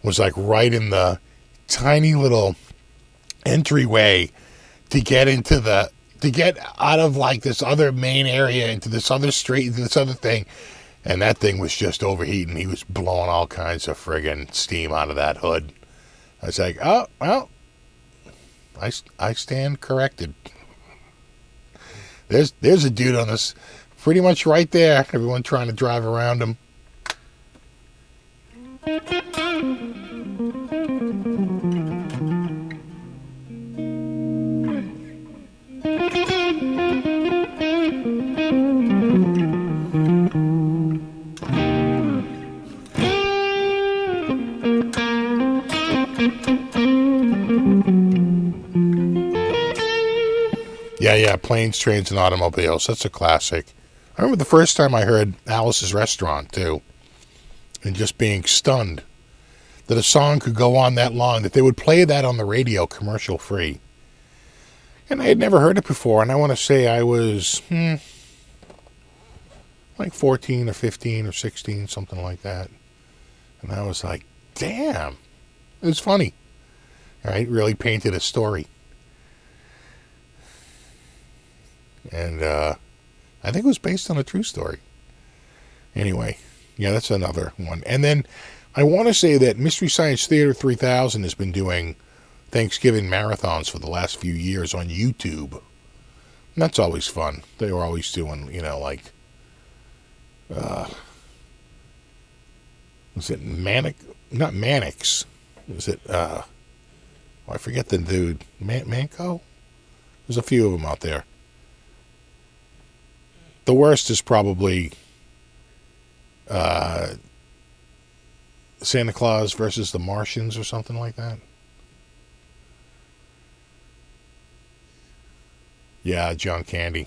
was like right in the tiny little entryway to get out of like this other main area into this other street, into this other thing, and that thing was just overheating. He was blowing all kinds of friggin' steam out of that hood. I was like, oh, well, I stand corrected. There's a dude on this, pretty much right there. Everyone trying to drive around him. Yeah, Planes, Trains, and Automobiles. That's a classic. I remember the first time I heard Alice's Restaurant, too, and just being stunned that a song could go on that long, that they would play that on the radio commercial-free. And I had never heard it before, and I want to say I was, like 14 or 15 or 16, something like that. And I was like, damn, it was funny. All right, really painted a story. And I think it was based on a true story. Anyway, yeah, that's another one. And then I want to say that Mystery Science Theater 3000 has been doing Thanksgiving marathons for the last few years on YouTube. And that's always fun. They were always doing, like, was it not Mannix? Was it, I forget the dude. Manco? There's a few of them out there. The worst is probably Santa Claus versus the Martians or something like that. Yeah, John Candy.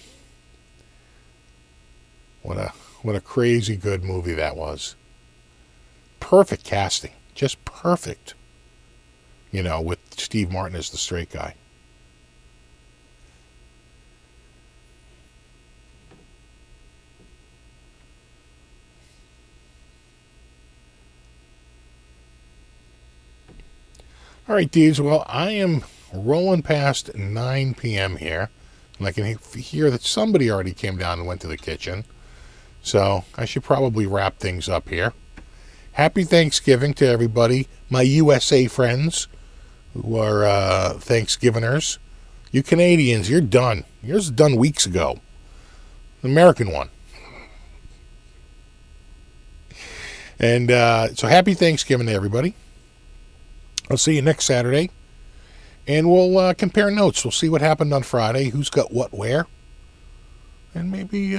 What a crazy good movie that was. Perfect casting. Just perfect. With Steve Martin as the straight guy. All right, dudes. Well, I am rolling past 9 p.m. here, and I can hear that somebody already came down and went to the kitchen. So I should probably wrap things up here. Happy Thanksgiving to everybody, my USA friends who are Thanksgivingers. You Canadians, you're done. Yours was done weeks ago. The American one. And so happy Thanksgiving to everybody. I'll see you next Saturday, and we'll compare notes. We'll see what happened on Friday, who's got what where, and maybe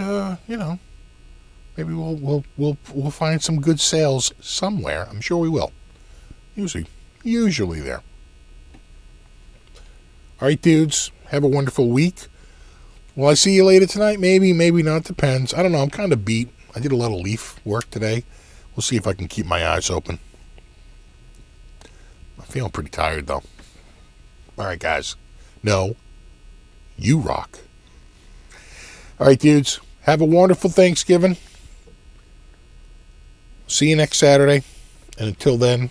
maybe we'll find some good sales somewhere. I'm sure we will. Usually there. All right, dudes. Have a wonderful week. Will I see you later tonight? Maybe, maybe not. Depends. I don't know. I'm kind of beat. I did a lot of leaf work today. We'll see if I can keep my eyes open. I'm feeling pretty tired, though. All right, guys. No, you rock. All right, dudes. Have a wonderful Thanksgiving. See you next Saturday. And until then,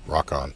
rock on.